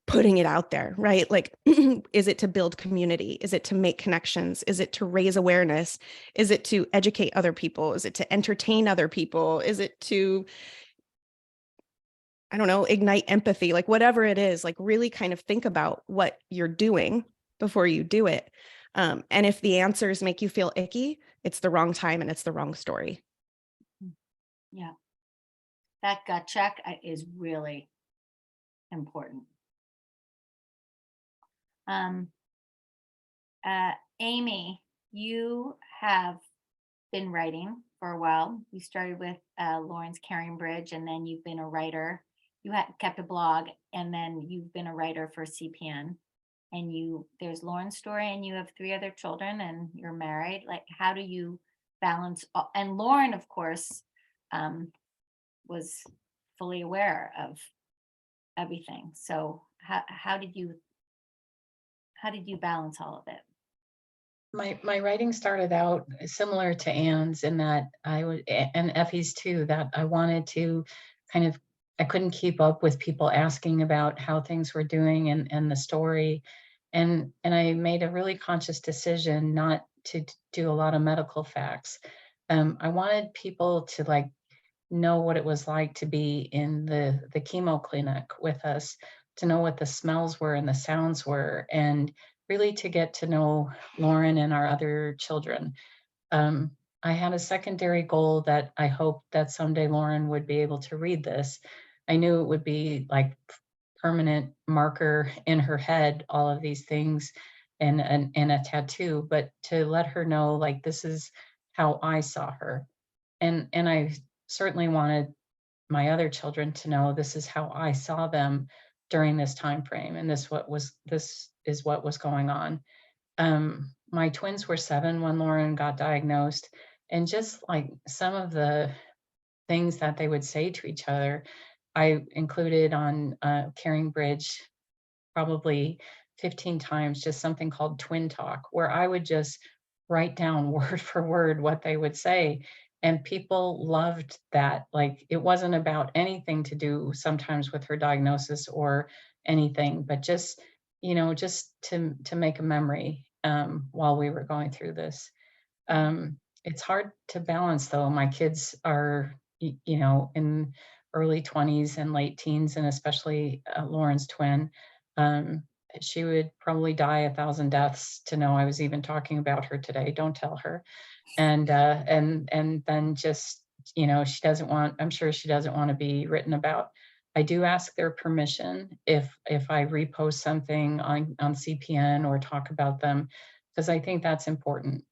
S2: putting it out there, right? Like, is it to build community? Is it to make connections? Is it to raise awareness? Is it to educate other people? Is it to entertain other people? Is it to, I don't know, ignite empathy? Like whatever it is, like really kind of think about what you're doing before you do it. And if the answers make you feel icky, it's the wrong time and it's the wrong story.
S1: Yeah. That gut check is really important. Amy, you have been writing for a while. You started with Lawrence Carrying Bridge, and then you've been a writer. You had kept a blog, and then you've been a writer for CPN. And there's Lauren's story, and you have 3 other children, and you're married. Like, how do you balance? And Lauren, of course, was fully aware of everything. So how did you balance all of it?
S4: My writing started out similar to Ann's in that and Effie's too, that I wanted to I couldn't keep up with people asking about how things were doing and the story. And I made a really conscious decision not to do a lot of medical facts. I wanted people to know what it was like to be in the chemo clinic with us, to know what the smells were and the sounds were, and really to get to know Lauren and our other children. I had a secondary goal that I hoped that someday Lauren would be able to read this. I knew it would be like permanent marker in her head, all of these things and a tattoo, but to let her know, like, this is how I saw her. And I certainly wanted my other children to know this is how I saw them during this time frame, and this is what was going on. My twins were 7 when Lauren got diagnosed, and just like some of the things that they would say to each other, I included on Caring Bridge probably 15 times, just something called twin talk, where I would just write down word for word what they would say. And people loved that. Like, it wasn't about anything to do sometimes with her diagnosis or anything, but just, just to make a memory while we were going through this. It's hard to balance though. My kids are, in early 20s and late teens, and especially Lauren's twin. Um, she would probably die 1,000 deaths to know I was even talking about her today. Don't tell her. And then just, she doesn't want, I'm sure she doesn't want to be written about. I do ask their permission if I repost something on CPN or talk about them, because I think that's important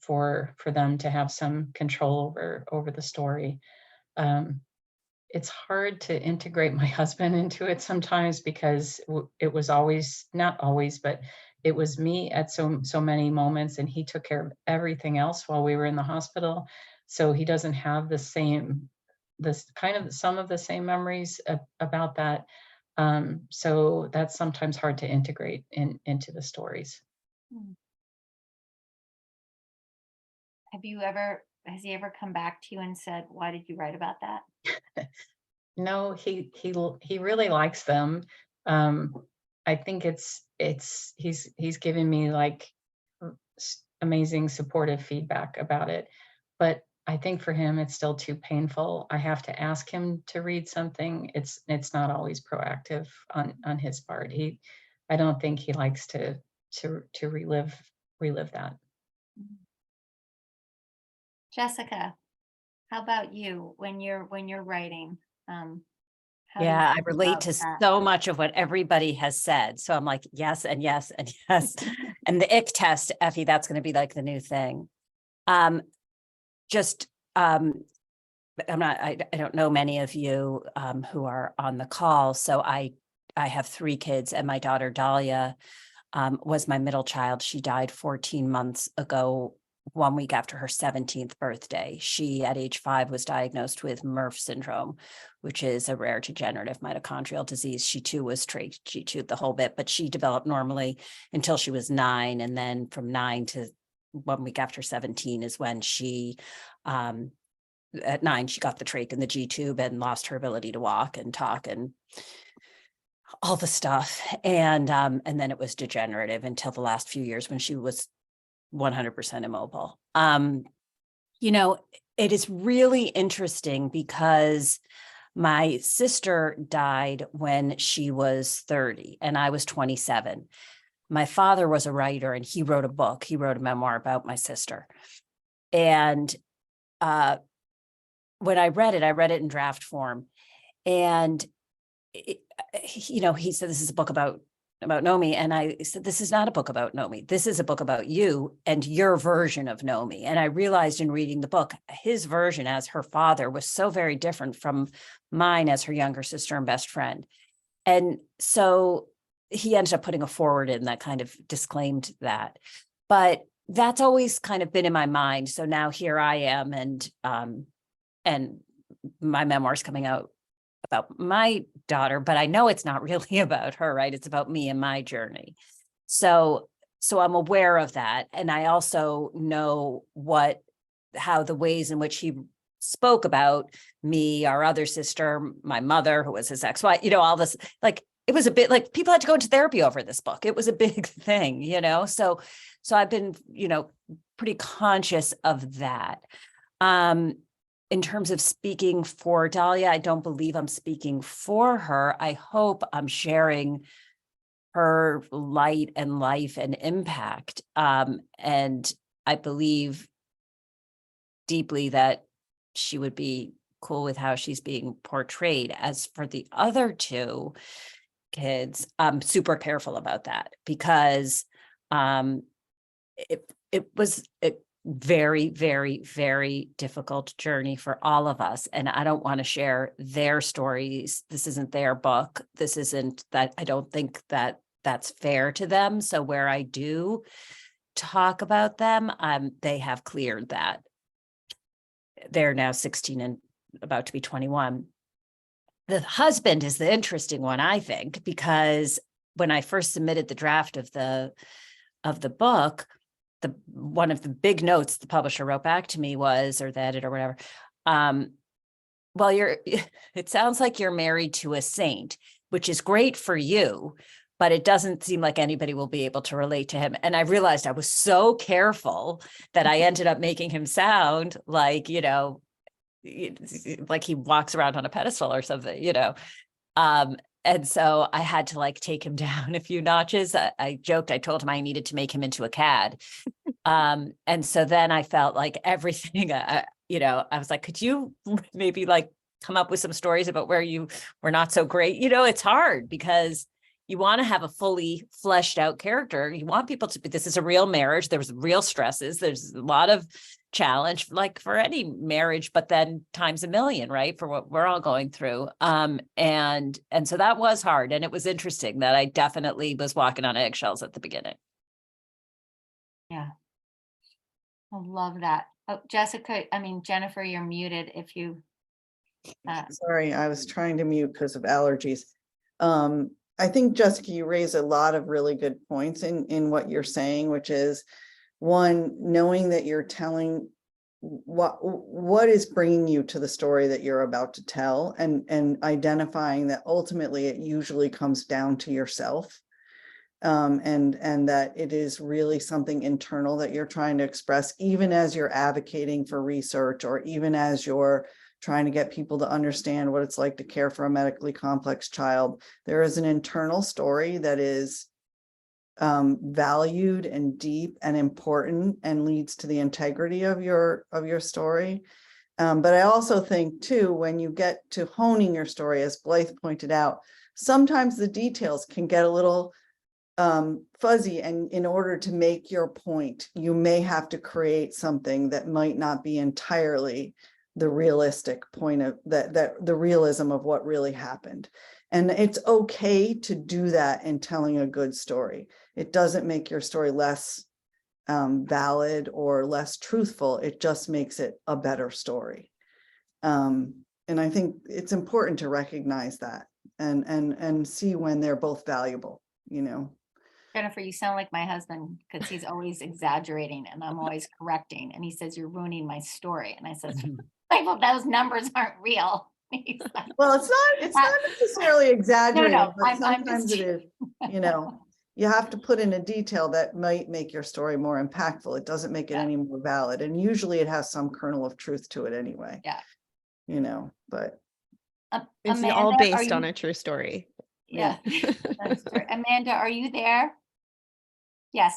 S4: for them to have some control over the story. It's hard to integrate my husband into it sometimes because it was always, not always, but it was me at so many moments, and he took care of everything else while we were in the hospital. So he doesn't have some of the same memories about that. So that's sometimes hard to integrate into the stories.
S1: has he ever come back to you and said, why did you write about that?
S4: No, he really likes them. I think he's given me like amazing supportive feedback about it. But I think for him, it's still too painful. I have to ask him to read something. It's not always proactive on his part. I don't think he likes to relive that.
S1: Jessica, how about you when you're writing? How do you
S5: Yeah, I
S1: feel
S5: relate
S1: about
S5: to
S1: that?
S5: so much of what everybody has said. So I'm like, yes, and yes, and yes. And the ick test, Effie, that's going to be like the new thing. Just, I don't know many of you who are on the call. So I have 3 kids, and my daughter Dahlia was my middle child. She died 14 months ago, 1 week after her 17th birthday. She, at age 5, was diagnosed with Murph syndrome, which is a rare degenerative mitochondrial disease. She too was trached, she chewed the whole bit, but she developed normally until she was 9. And then from 9 to 1 week after 17 is when she, at 9, she got the trach and the G tube and lost her ability to walk and talk and all the stuff. And then it was degenerative until the last few years when she was 100% immobile. It is really interesting because my sister died when she was 30 and I was 27. My father was a writer and he wrote a book. He wrote a memoir about my sister. And when I read it in draft form. And he said, this is a book about Nomi. And I said, this is not a book about Nomi. This is a book about you and your version of Nomi. And I realized in reading the book, his version as her father was so very different from mine as her younger sister and best friend. And so he ended up putting a forward in that kind of disclaimed that. But that's always kind of been in my mind. So now here I am, and my memoir's coming out about my daughter, but I know it's not really about her, right? It's about me and my journey. So I'm aware of that. And I also know how the ways in which he spoke about me, our other sister, my mother, who was his ex-wife, all this, like, it was a bit like people had to go into therapy over this book. It was a big thing, so I've been, pretty conscious of that. In terms of speaking for Dahlia, I don't believe I'm speaking for her. I hope I'm sharing her light and life and impact. And I believe deeply that she would be cool with how she's being portrayed. As for the other 2 kids, I'm super careful about that because it was a very, very, very difficult journey for all of us. And I don't want to share their stories. This isn't their book. This isn't that. I don't think that that's fair to them. So where I do talk about them, they have cleared that. They're now 16 and about to be 21. The husband is the interesting one, I think, because when I first submitted the draft of the book, one of the big notes the publisher wrote back to me was, or the editor, or whatever, well, it sounds like you're married to a saint, which is great for you, but it doesn't seem like anybody will be able to relate to him. And I realized I was so careful that I ended up making him sound like, like he walks around on a pedestal or something, and so I had to take him down a few notches. I joked, I told him I needed to make him into a CAD. And so then I felt like everything, I was like, could you maybe come up with some stories about where you were not so great? It's hard because you want to have a fully fleshed out character. You want people to be, this is a real marriage. There's real stresses. There's a lot of challenge, like for any marriage, but then times a million, right? For what we're all going through. And so that was hard. And it was interesting that I definitely was walking on eggshells at the beginning.
S1: Yeah. I love that. Oh, Jennifer, you're muted if you.
S6: Sorry, I was trying to mute because of allergies. I think, Jessica, you raise a lot of really good points in what you're saying, which is, one, knowing that you're telling what is bringing you to the story that you're about to tell, and identifying that ultimately it usually comes down to yourself. And that it is really something internal that you're trying to express, even as you're advocating for research, or even as you're trying to get people to understand what it's like to care for a medically complex child. There is an internal story that is valued and deep and important, and leads to the integrity of your story. But I also think too, when you get to honing your story, as Blythe pointed out, sometimes the details can get a little fuzzy, and in order to make your point, you may have to create something that might not be entirely the realistic point of that the realism of what really happened. And it's okay to do that in telling a good story. It doesn't make your story less valid or less truthful. It just makes it a better story. And I think it's important to recognize that and see when they're both valuable, you know.
S1: Jennifer, you sound like my husband, because he's always exaggerating and I'm always correcting. And he says, you're ruining my story. And I says, like, well, those numbers aren't real. He's like,
S6: Well, it's not necessarily exaggerating, but
S1: I'm
S6: sometimes
S1: just-
S6: it is, you know, you have to put in a detail that might make your story more impactful. It doesn't make it any more valid. And usually it has some kernel of truth to it anyway.
S1: Yeah.
S6: You know, but
S2: It's
S1: Amanda,
S2: all
S1: are
S2: based on
S1: you-
S2: a true story.
S1: Yeah. That's true. Amanda, are you there? Yes.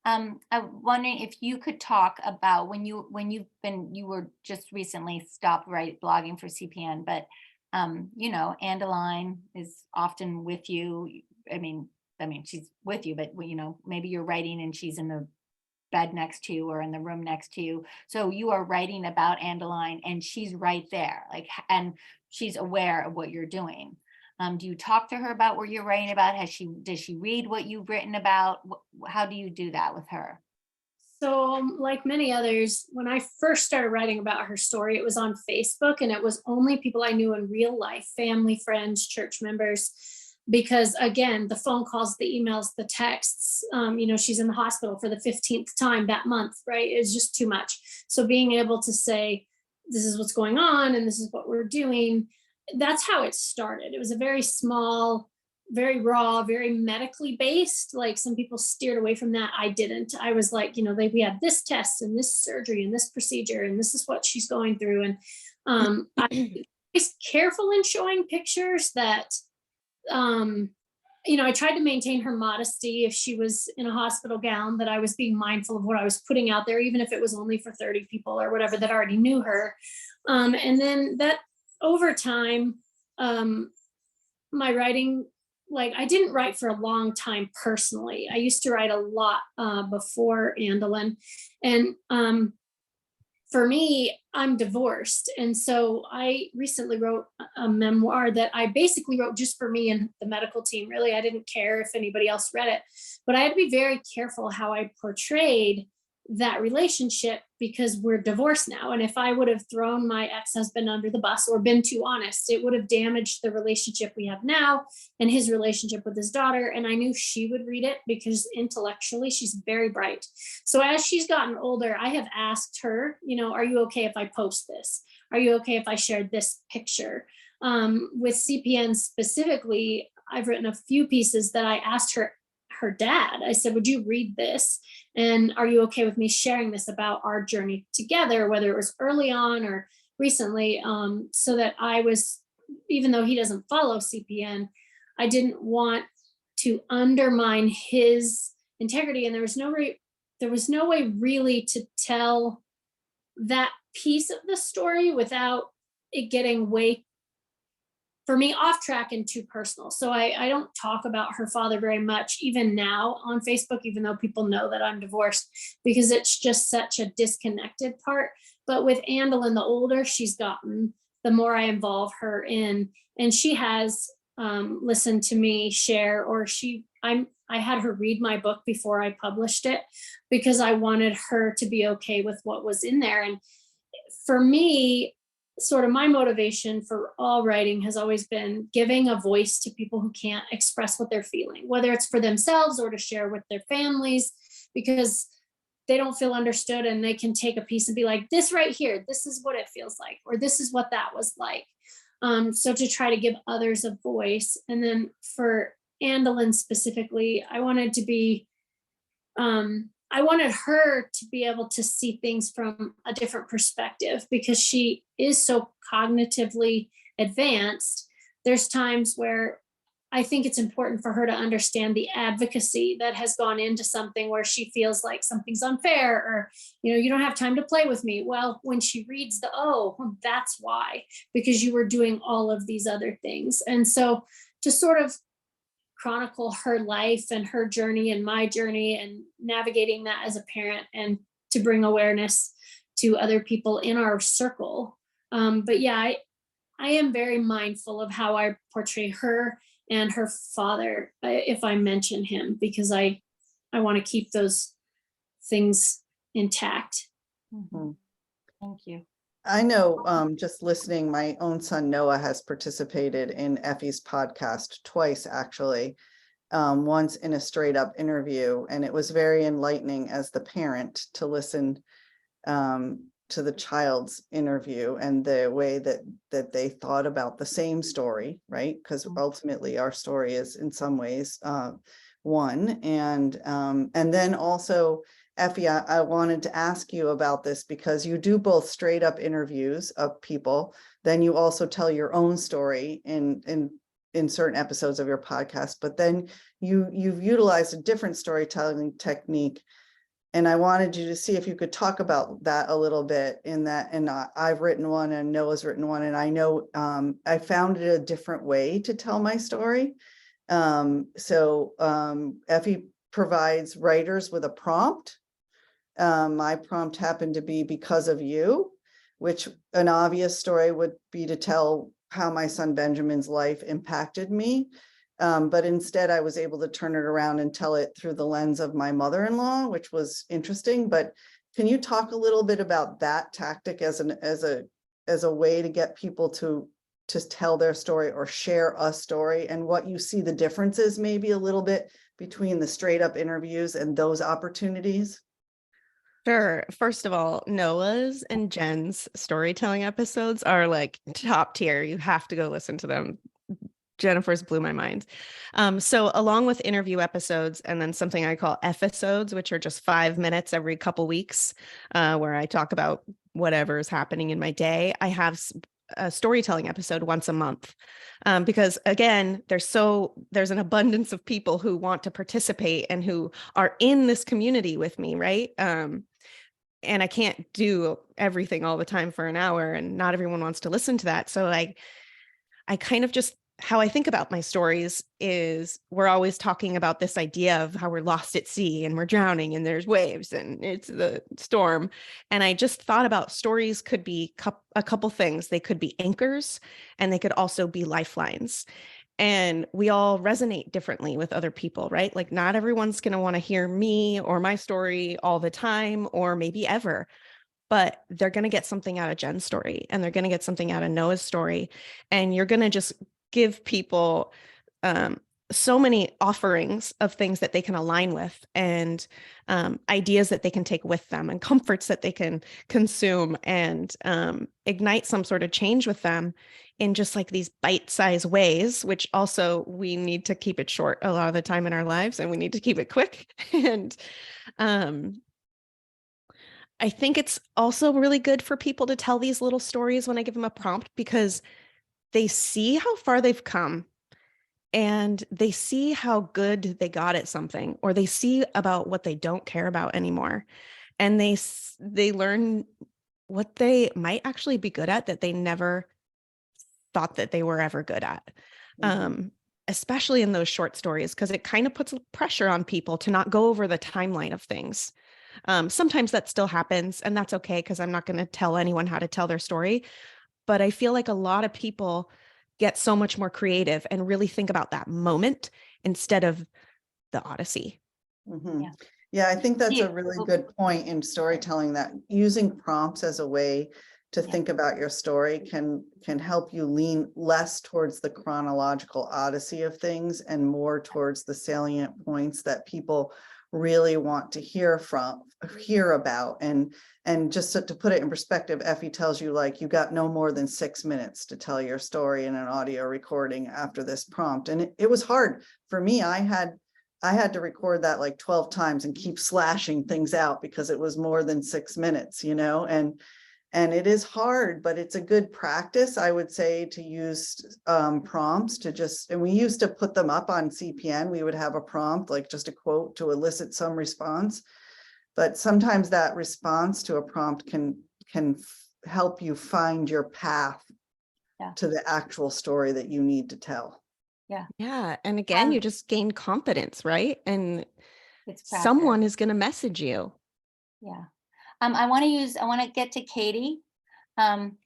S1: I'm wondering if you could talk about when you were just recently stopped blogging for CPN, but you know, Andeline is often with you. I mean, she's with you, but you know, maybe you're writing and she's in the bed next to you or in the room next to you. So you are writing about Andeline and she's right there, like, and she's aware of what you're doing. Do you talk to her about what you're writing about? Does she read what you've written about? How do you do that with her?
S7: So like many others, when I first started writing about her story, it was on Facebook, and it was only people I knew in real life, family, friends, church members, because again, the phone calls, the emails, the texts, you know, she's in the hospital for the 15th time that month, right? It's just too much. So being able to say, this is what's going on and this is what we're doing, that's how it started. It was a very small, very raw, very medically based. Like some people steered away from that. I didn't. I was like, you know, we had this test and this surgery and this procedure, and this is what she's going through. And I was careful in showing pictures that, you know, I tried to maintain her modesty if she was in a hospital gown, that I was being mindful of what I was putting out there, even if it was only for 30 people or whatever that already knew her. And then that over time, my writing, like I didn't write for a long time personally. I used to write a lot before Andeline. And for me, I'm divorced. And so I recently wrote a memoir that I basically wrote just for me and the medical team. Really, I didn't care if anybody else read it, but I had to be very careful how I portrayed that relationship, because we're divorced now. And if I would have thrown my ex-husband under the bus or been too honest, it would have damaged the relationship we have now and his relationship with his daughter. And I knew she would read it because intellectually she's very bright. So as she's gotten older, I have asked her, you know, are you okay if I post this? Are you okay if I shared this picture? With CPN specifically, I've written a few pieces that I asked her dad. I said, would you read this? And are you okay with me sharing this about our journey together, whether it was early on or recently, so that I was, even though he doesn't follow CPN, I didn't want to undermine his integrity. And there was no way really to tell that piece of the story without it getting way, for me, off track and too personal. So I don't talk about her father very much, even now on Facebook, even though people know that I'm divorced, because it's just such a disconnected part. But with Andeline, the older she's gotten, the more I involve her in, and she has listened to me share, or I had her read my book before I published it, because I wanted her to be okay with what was in there. And for me, sort of my motivation for all writing has always been giving a voice to people who can't express what they're feeling, whether it's for themselves or to share with their families, because they don't feel understood, and they can take a piece and be like, this right here, this is what it feels like, or this is what that was like. So to try to give others a voice. And then for Andalyn specifically, I wanted her to be able to see things from a different perspective, because she is so cognitively advanced. There's times where I think it's important for her to understand the advocacy that has gone into something where she feels like something's unfair, or, you don't have time to play with me. Well, when she reads that's why, because you were doing all of these other things. And so to sort of chronicle her life and her journey and my journey and navigating that as a parent, and to bring awareness to other people in our circle. But yeah, I am very mindful of how I portray her and her father, if I mention him, because I want to keep those things intact.
S6: Mhm.
S1: Thank you.
S6: I know, just listening, my own son Noah has participated in Effie's podcast twice, actually. Once in a straight up interview, and it was very enlightening as the parent to listen to the child's interview and the way that they thought about the same story, right? Because ultimately our story is in some ways one. And then also, Effie, I wanted to ask you about this, because you do both straight up interviews of people, then you also tell your own story in certain episodes of your podcast, but then you've utilized a different storytelling technique. And I wanted you to see if you could talk about that a little bit in that. And I've written one and Noah's written one, and I know I found it a different way to tell my story. Effie provides writers with a prompt. My prompt happened to be because of you, which an obvious story would be to tell how my son Benjamin's life impacted me. But instead I was able to turn it around and tell it through the lens of my mother-in-law, which was interesting. But can you talk a little bit about that tactic as a way to get people to tell their story or share a story, and what you see the differences maybe a little bit between the straight up interviews and those opportunities?
S2: Sure. First of all, Noah's and Jen's storytelling episodes are like top tier. You have to go listen to them. Jennifer's blew my mind. So along with interview episodes, and then something I call episodes, which are just 5 minutes every couple weeks, where I talk about whatever is happening in my day, I have a storytelling episode once a month. Because again, there's an abundance of people who want to participate and who are in this community with me, right? And I can't do everything all the time for an hour, and not everyone wants to listen to that. So I kind of just, how I think about my stories is, we're always talking about this idea of how we're lost at sea and we're drowning and there's waves and it's the storm. And I just thought about stories could be a couple things. They could be anchors, and they could also be lifelines. And we all resonate differently with other people, right? Like not everyone's going to want to hear me or my story all the time, or maybe ever, but they're going to get something out of Jen's story, and they're going to get something out of Noah's story. And you're going to just give people so many offerings of things that they can align with, and ideas that they can take with them, and comforts that they can consume, and ignite some sort of change with them in just like these bite-sized ways, which also we need to keep it short a lot of the time in our lives, and we need to keep it quick. And I think it's also really good for people to tell these little stories when I give them a prompt, because they see how far they've come, and they see how good they got at something, or they see about what they don't care about anymore. And they learn what they might actually be good at that they never thought that they were ever good at. Especially in those short stories, because it kind of puts pressure on people to not go over the timeline of things. Sometimes that still happens, and that's okay, because I'm not going to tell anyone how to tell their story. But I feel like a lot of people get so much more creative and really think about that moment instead of the Odyssey.
S6: Mm-hmm.
S1: Yeah.
S6: Yeah, I think that's
S1: Yeah.
S6: a really good point in storytelling, that using prompts as a way to think about your story can help you lean less towards the chronological odyssey of things and more towards the salient points that people really want to hear about. And just to put it in perspective, Effie tells you, like, you got no more than 6 minutes to tell your story in an audio recording after this prompt. And it was hard for me. I had to record that like 12 times and keep slashing things out because it was more than 6 minutes, you know, and it is hard, but it's a good practice, I would say, to use prompts to just, and we used to put them up on CPN. We would have a prompt, like just a quote to elicit some response. But sometimes that response to a prompt can help you find your path to the actual story that you need to tell.
S2: Yeah. And again, you just gain confidence, right? And
S1: It's practice.
S2: someone is going to message you.
S1: Yeah. I want to get to Katie.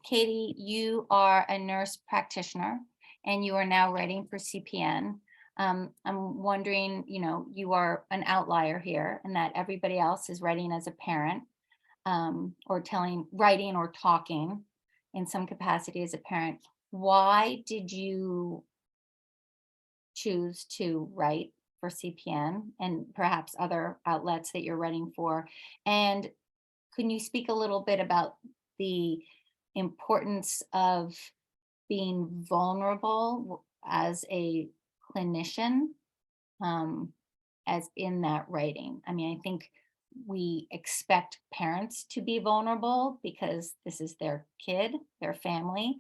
S1: Katie, you are a nurse practitioner and you are now writing for CPN. I'm wondering, you know, you are an outlier here and that everybody else is writing as a parent, or writing or talking in some capacity as a parent. Why did you choose to write for CPN and perhaps other outlets that you're writing for? And can you speak a little bit about the importance of being vulnerable as a clinician, as in that writing? I mean, I think we expect parents to be vulnerable because this is their kid, their family,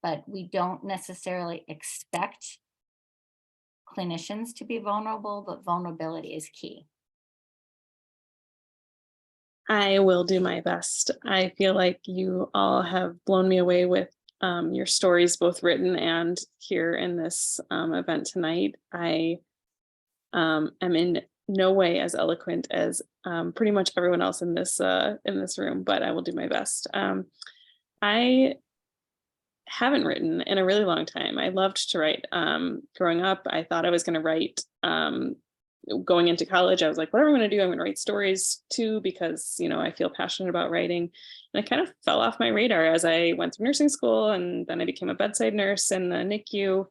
S1: but we don't necessarily expect clinicians to be vulnerable, but vulnerability is key.
S8: I will do my best. I feel like you all have blown me away with your stories, both written and here in this event tonight. I am in no way as eloquent as pretty much everyone else in this room, but I will do my best. I haven't written in a really long time. I loved to write. Growing up, I thought I was going to write. Going into college, I was like, whatever I'm going to do, I'm going to write stories too, because, you know, I feel passionate about writing. And I kind of fell off my radar as I went through nursing school, and then I became a bedside nurse in the NICU,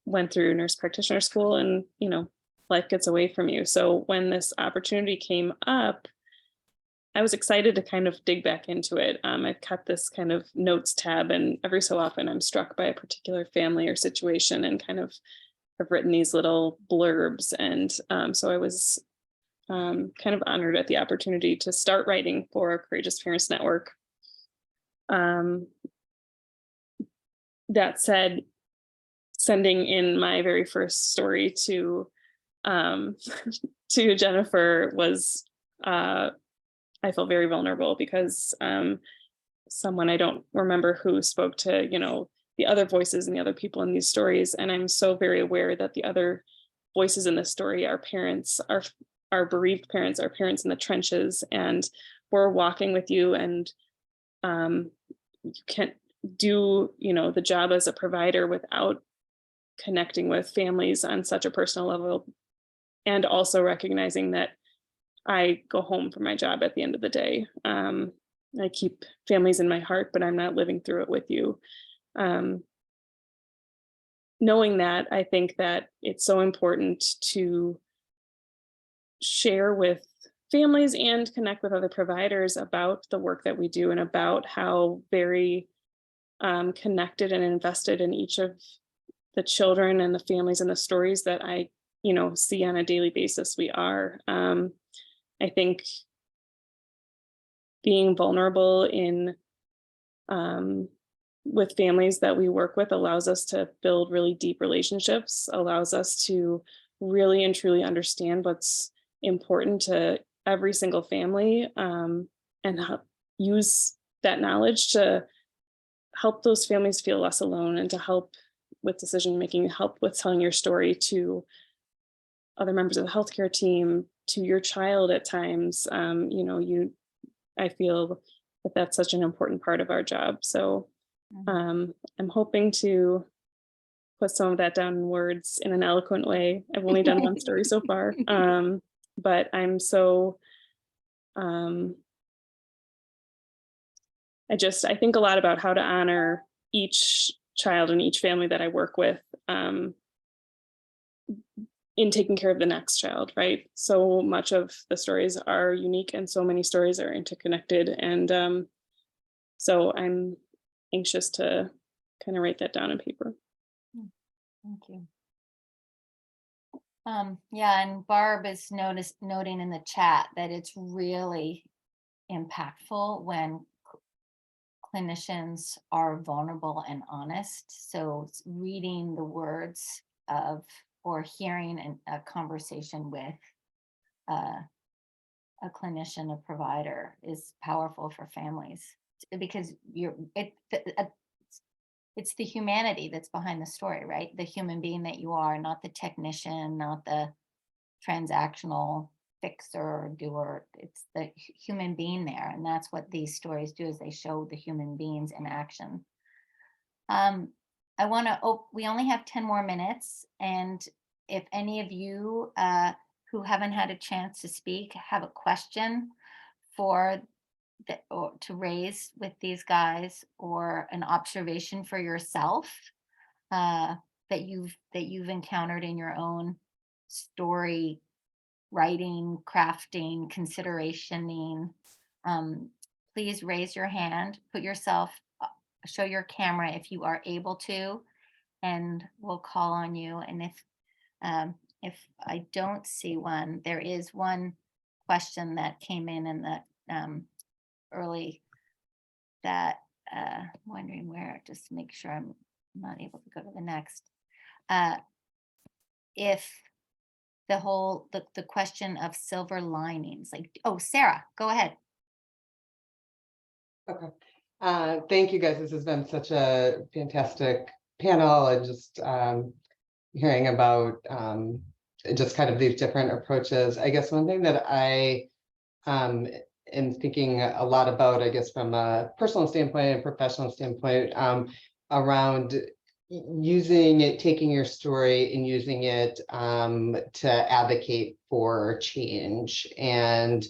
S8: went through nurse practitioner school, and, you know, life gets away from you. So when this opportunity came up, I was excited to kind of dig back into it. I've kept this kind of notes tab, and every so often I'm struck by a particular family or situation and kind of have written these little blurbs. And so I was kind of honored at the opportunity to start writing for Courageous Parents Network. That said, sending in my very first story to Jennifer was, I felt very vulnerable because someone, I don't remember who, spoke to, you know, the other voices and the other people in these stories. And I'm so very aware that the other voices in this story are parents, are bereaved parents, are parents in the trenches, and we're walking with you. And you can't do, you know, the job as a provider without connecting with families on such a personal level. And also recognizing that I go home from my job at the end of the day. I keep families in my heart, but I'm not living through it with you. Knowing that, I think that it's so important to share with families and connect with other providers about the work that we do and about how very connected and invested in each of the children and the families and the stories that I, you know, see on a daily basis we are. I think being vulnerable in with families that we work with allows us to build really deep relationships, allows us to really and truly understand what's important to every single family, and use that knowledge to help those families feel less alone and to help with decision making, help with telling your story to other members of the healthcare team, to your child at times. You know, I feel that that's such an important part of our job. So I'm hoping to put some of that down in words in an eloquent way. I've only done one story so far, but I'm so, I think a lot about how to honor each child and each family that I work with, in taking care of the next child, right? So much of the stories are unique and so many stories are interconnected. And so I'm anxious to kind of write that down on paper.
S1: Thank you. Yeah, and Barb is noting in the chat that it's really impactful when clinicians are vulnerable and honest. So reading the words of or hearing a conversation with a clinician, a provider, is powerful for families because it's the humanity that's behind the story, right? The human being that you are, not the technician, not the transactional fixer or doer. It's the human being there. And that's what these stories do, is they show the human beings in action. I want to, we only have 10 more minutes. And if any of you who haven't had a chance to speak have a question or to raise with these guys, or an observation for yourself that you've encountered in your own story writing, crafting, considerationing, please raise your hand, put yourself, show your camera if you are able to, and we'll call on you. And if I don't see one, there is one question that came in the early that I'm wondering where, just to make sure I'm not able to go to the next. If the question of silver linings, like, oh, Sarah, go ahead.
S9: Okay. Thank you guys. This has been such a fantastic panel, and just hearing about just kind of these different approaches. I guess one thing that I am thinking a lot about, I guess from a personal standpoint and professional standpoint, around taking your story and using it to advocate for change. And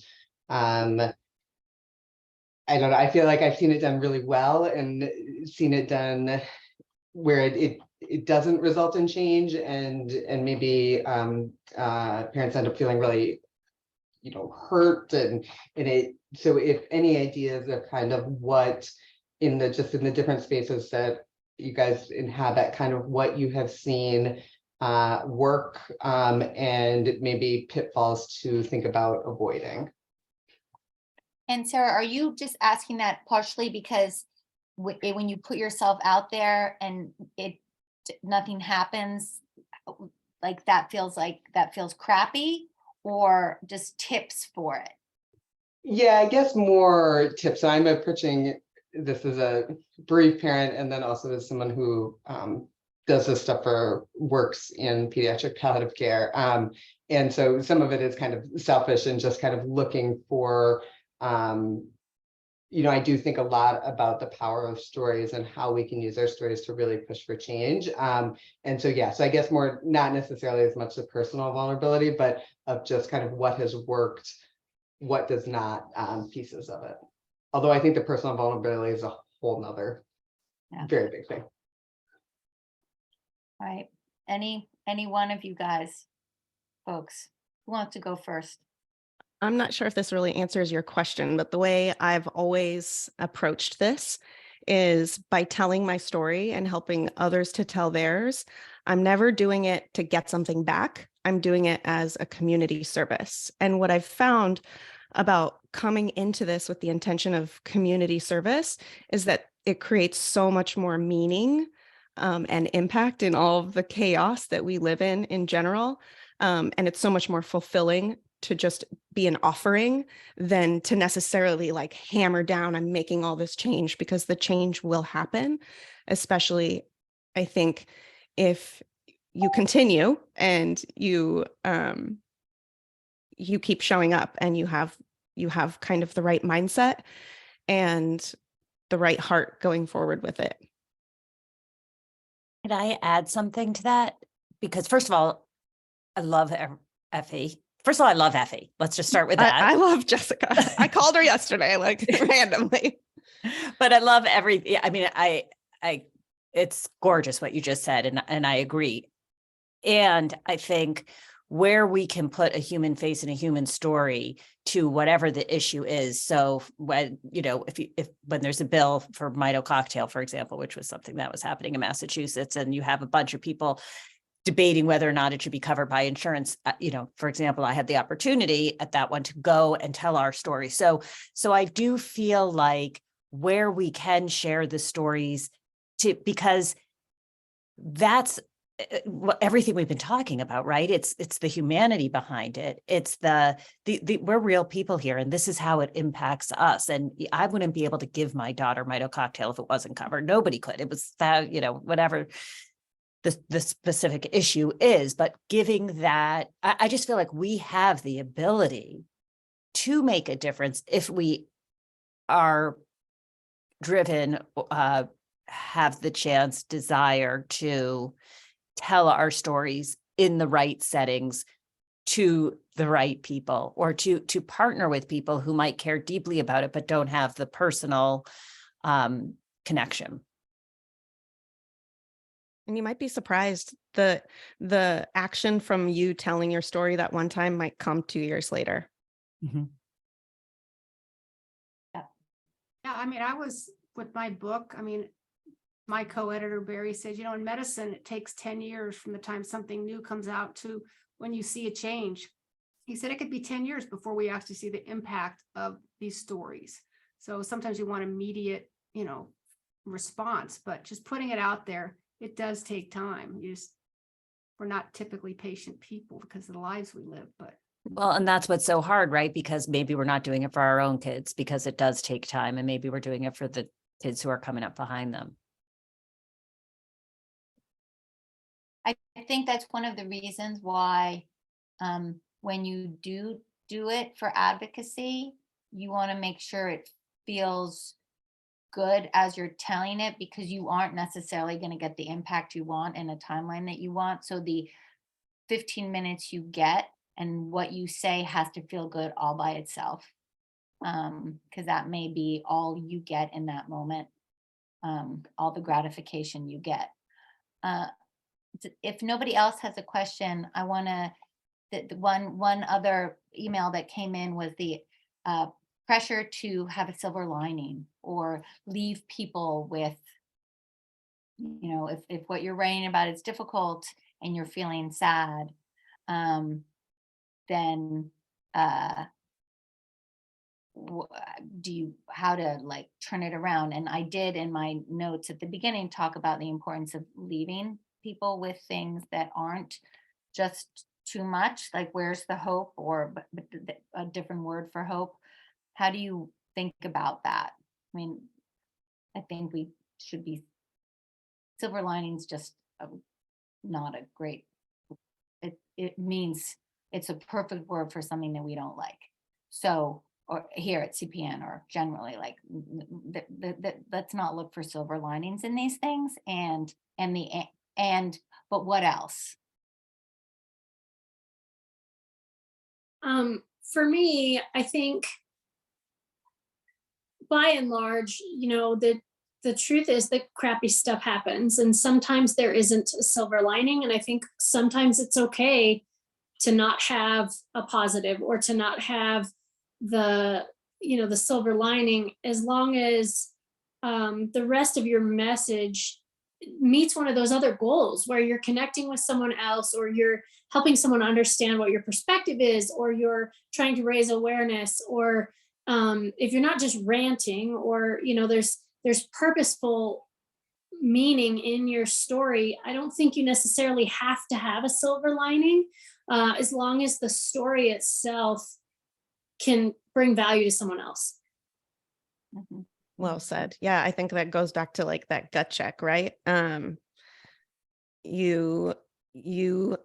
S9: I don't know, I feel like I've seen it done really well, and seen it done where it doesn't result in change, and maybe parents end up feeling really, hurt, and it. So if any ideas of kind of what in the different spaces that you guys inhabit, kind of what you have seen work, and maybe pitfalls to think about avoiding.
S1: And Sarah, are you just asking that partially because when you put yourself out there and nothing happens, that feels crappy, or just tips for it?
S9: Yeah, I guess more tips. So I'm approaching this as a bereaved parent, and then also as someone who does this stuff for works in pediatric palliative care. And so some of it is kind of selfish and just kind of looking for, I do think a lot about the power of stories and how we can use our stories to really push for change. And so, yeah, so I guess more, not necessarily as much the personal vulnerability, but of just kind of what has worked, what does not, pieces of it. Although I think the personal vulnerability is a whole nother very big thing.
S1: All right. Any one of you guys, folks, who wants to go first?
S2: I'm not sure if this really answers your question, but the way I've always approached this is by telling my story and helping others to tell theirs. I'm never doing it to get something back. I'm doing it as a community service. And what I've found about coming into this with the intention of community service is that it creates so much more meaning and impact in all of the chaos that we live in general. And it's so much more fulfilling to just be an offering than to necessarily hammer down, I'm making all this change, because the change will happen, especially I think if you continue and you keep showing up and you have kind of the right mindset and the right heart going forward with it.
S5: Can I add something to that? Because first of all, I love Effie. First of all, I love Effie. Let's just start with that.
S2: I love Jessica. I called her yesterday, randomly.
S5: But I love everything. I mean, it's gorgeous what you just said, and I agree. And I think where we can put a human face and a human story to whatever the issue is. So when, if when there's a bill for Mito cocktail, for example, which was something that was happening in Massachusetts, and you have a bunch of people debating whether or not it should be covered by insurance. For example, I had the opportunity at that one to go and tell our story. So I do feel like where we can share the stories because that's everything we've been talking about, right? It's the humanity behind it. It's the we're real people here, and this is how it impacts us. And I wouldn't be able to give my daughter Mito cocktail if it wasn't covered. Nobody could. It was that, whatever the specific issue is, but giving that, I just feel like we have the ability to make a difference if we are driven, have the chance, desire to tell our stories in the right settings to the right people, or to partner with people who might care deeply about it, but don't have the personal connection.
S2: And you might be surprised the action from you telling your story that one time might come 2 years later.
S5: Mm-hmm.
S3: Yeah, I mean, I was with my book. I mean, my co-editor, Barry, said, in medicine, it takes 10 years from the time something new comes out to when you see a change. He said it could be 10 years before we actually see the impact of these stories. So sometimes you want immediate, response, but just putting it out there, it does take time. We're not typically patient people because of the lives we live, but.
S5: Well, and that's what's so hard, right? Because maybe we're not doing it for our own kids because it does take time, and maybe we're doing it for the kids who are coming up behind them.
S1: I think that's one of the reasons why when you do it for advocacy, you want to make sure it feels good as you're telling it, because you aren't necessarily going to get the impact you want in a timeline that you want. So the 15 minutes you get and what you say has to feel good all by itself, because that may be all you get in that moment, all the gratification you get. If nobody else has a question, I want to, the one other email that came in was the pressure to have a silver lining or leave people with, if what you're writing about is difficult and you're feeling sad, then how to like turn it around. And I did in my notes at the beginning talk about the importance of leaving people with things that aren't just too much, like where's the hope, or a different word for hope. How do you think about that? I mean, I think we should be, silver linings just not a great, it means it's a perfect word for something that we don't like. So, or here at CPN, or generally, like let's not look for silver linings in these things. But what else?
S7: For me, I think by and large, the truth is that crappy stuff happens, and sometimes there isn't a silver lining. And I think sometimes it's okay to not have a positive, or to not have the silver lining, as long as the rest of your message meets one of those other goals where you're connecting with someone else, or you're helping someone understand what your perspective is, or you're trying to raise awareness, or if you're not just ranting, or there's purposeful meaning in your story. I don't think you necessarily have to have a silver lining, as long as the story itself can bring value to someone else.
S1: Mm-hmm.
S2: Well said. Yeah, I think that goes back to like that gut check, right? You you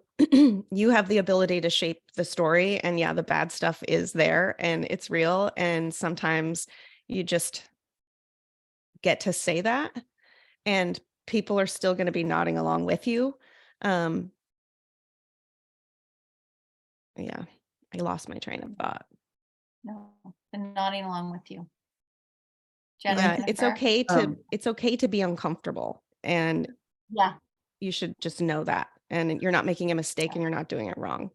S2: have the ability to shape the story, and yeah, the bad stuff is there and it's real, and sometimes you just get to say that and people are still going to be nodding along with you. Yeah, I lost my train of thought.
S1: No, and nodding along with you.
S2: Yeah, it's
S1: Jennifer?
S2: okay to it's okay to be uncomfortable, and
S1: Yeah.
S2: you should just know that, and you're not making a mistake and you're not doing it wrong.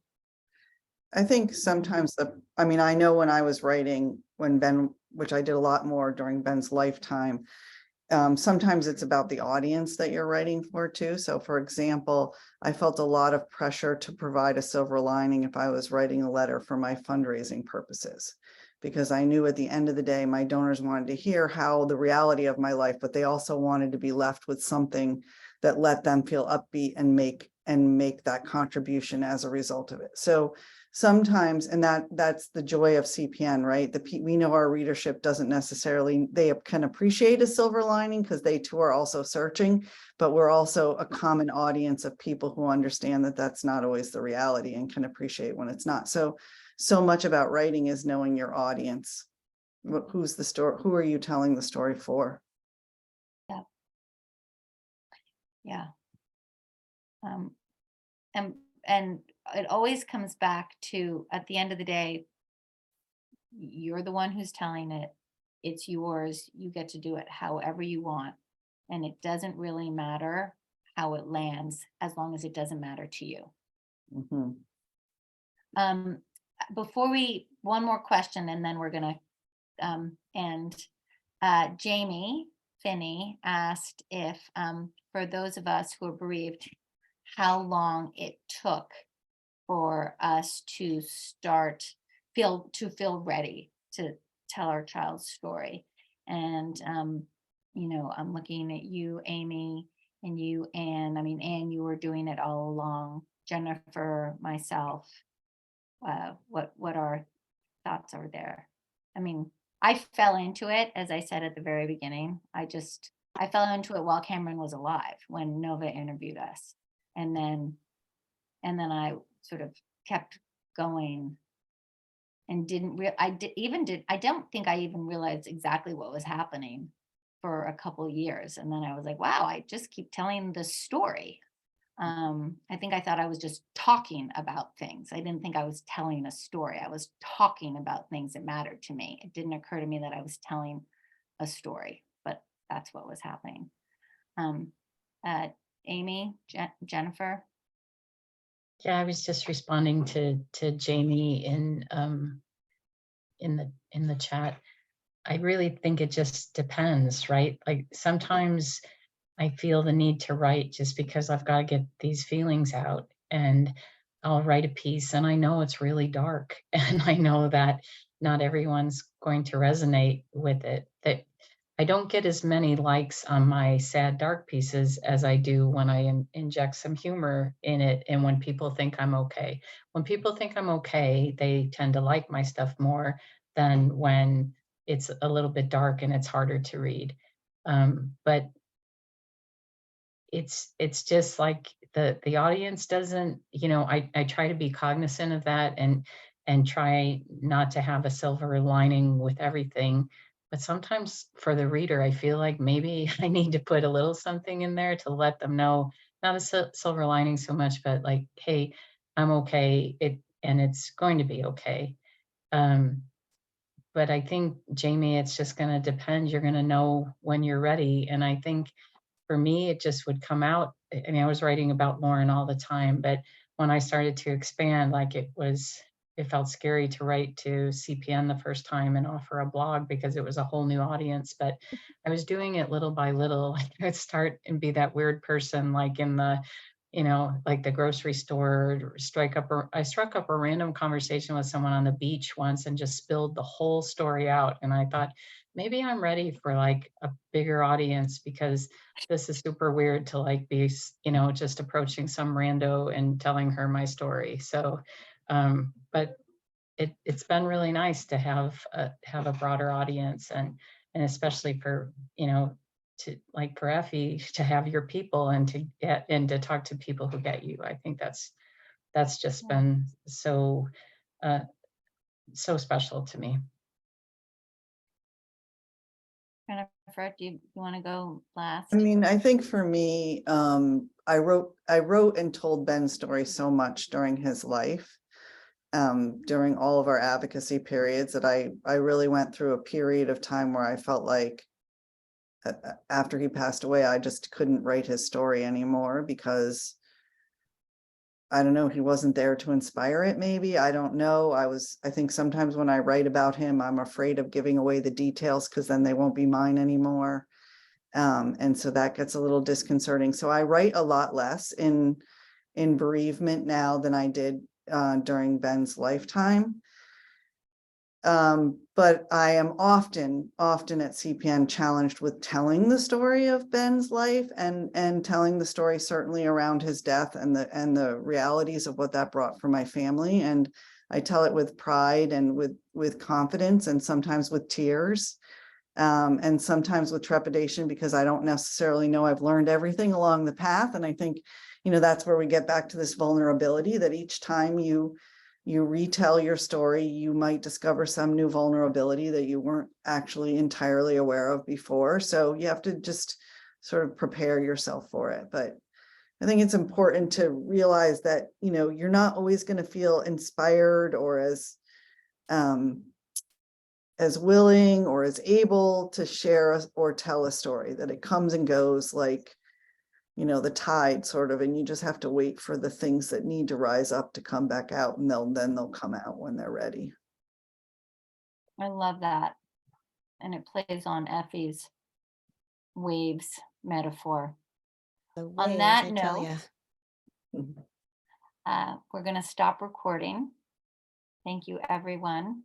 S6: I think sometimes I mean, I know when I was writing, when Ben, which I did a lot more during Ben's lifetime, sometimes it's about the audience that you're writing for too. So for example, I felt a lot of pressure to provide a silver lining if I was writing a letter for my fundraising purposes, because I knew at the end of the day, my donors wanted to hear how the reality of my life, but they also wanted to be left with something that let them feel upbeat and make that contribution as a result of it. So sometimes, and that's the joy of CPN, right? We know our readership doesn't necessarily, they can appreciate a silver lining because they too are also searching, but we're also a common audience of people who understand that that's not always the reality and can appreciate when it's not. So much about writing is knowing your audience. Who's the story? Who are you telling the story for?
S1: Yeah. And it always comes back to, at the end of the day, you're the one who's telling it. It's yours. You get to do it however you want. And it doesn't really matter how it lands, as long as it doesn't matter to you.
S6: Mm-hmm.
S1: Before one more question, and then we're gonna end. Jamie Finney asked if, for those of us who are bereaved, how long it took for us to feel ready to tell our child's story. And I'm looking at you, Amy, and you, Ann. I mean, Ann, you were doing it all along. Jennifer, myself. What our thoughts are there? I mean, I fell into it, as I said at the very beginning. I fell into it while Cameron was alive, when Nova interviewed us. And then I sort of kept going and I don't think I even realized exactly what was happening for a couple of years. And then I was like, wow, I just keep telling the story. I think I thought I was just talking about things. I didn't think I was telling a story. I was talking about things that mattered to me. It didn't occur to me that I was telling a story, but that's what was happening. Amy, Jennifer.
S4: Yeah, I was just responding to Jamie in the chat. I really think it just depends, right? Like sometimes I feel the need to write just because I've got to get these feelings out, and I'll write a piece and I know it's really dark and I know that not everyone's going to resonate with it. That I don't get as many likes on my sad dark pieces as I do when I inject some humor in it, and when people think I'm okay. When people think I'm okay, they tend to like my stuff more than when it's a little bit dark and it's harder to read. But it's just like the audience doesn't, I try to be cognizant of that and try not to have a silver lining with everything. But sometimes for the reader, I feel like maybe I need to put a little something in there to let them know, not a silver lining so much, but like, hey, I'm okay, and it's going to be okay. But I think, Jamie, it's just going to depend. You're going to know when you're ready. And I think for me, it just would come out. I mean, I was writing about Lauren all the time, but when I started to expand, like it felt scary to write to CPN the first time and offer a blog because it was a whole new audience. But I was doing it little by little. I would start and be that weird person, like in the, like the grocery store, I struck up a random conversation with someone on the beach once and just spilled the whole story out. And I thought, maybe I'm ready for like a bigger audience, because this is super weird to like be, just approaching some rando and telling her my story. So, but it's been really nice to have a broader audience, and especially for, to like for Effie to have your people and to talk to people who get you. I think that's just been so special to me.
S1: Jennifer, do you want to go last?
S6: I mean, I think for me, I wrote and told Ben's story so much during his life, during all of our advocacy periods, that I really went through a period of time where I felt like after he passed away, I just couldn't write his story anymore, because I don't know, he wasn't there to inspire it, maybe. I don't know. I think sometimes when I write about him, I'm afraid of giving away the details because then they won't be mine anymore. And so that gets a little disconcerting. So I write a lot less in bereavement now than I did during Ben's lifetime. But I am often at CPN challenged with telling the story of Ben's life and telling the story certainly around his death and the realities of what that brought for my family. And I tell it with pride and with confidence and sometimes with tears. And sometimes with trepidation because I don't necessarily know I've learned everything along the path. And I think, that's where we get back to this vulnerability that each time you retell your story, you might discover some new vulnerability that you weren't actually entirely aware of before. So you have to just sort of prepare yourself for it. But I think it's important to realize that, you're not always going to feel inspired or as willing or as able to share or tell a story, that it comes and goes like, the tide sort of, and you just have to wait for the things that need to rise up to come back out, and they'll come out when they're ready.
S1: I love that. And it plays on Effie's waves metaphor.
S2: The
S1: On
S2: waves,
S1: that
S2: I tell
S1: note,
S2: ya.
S1: we're going to stop recording. Thank you, everyone.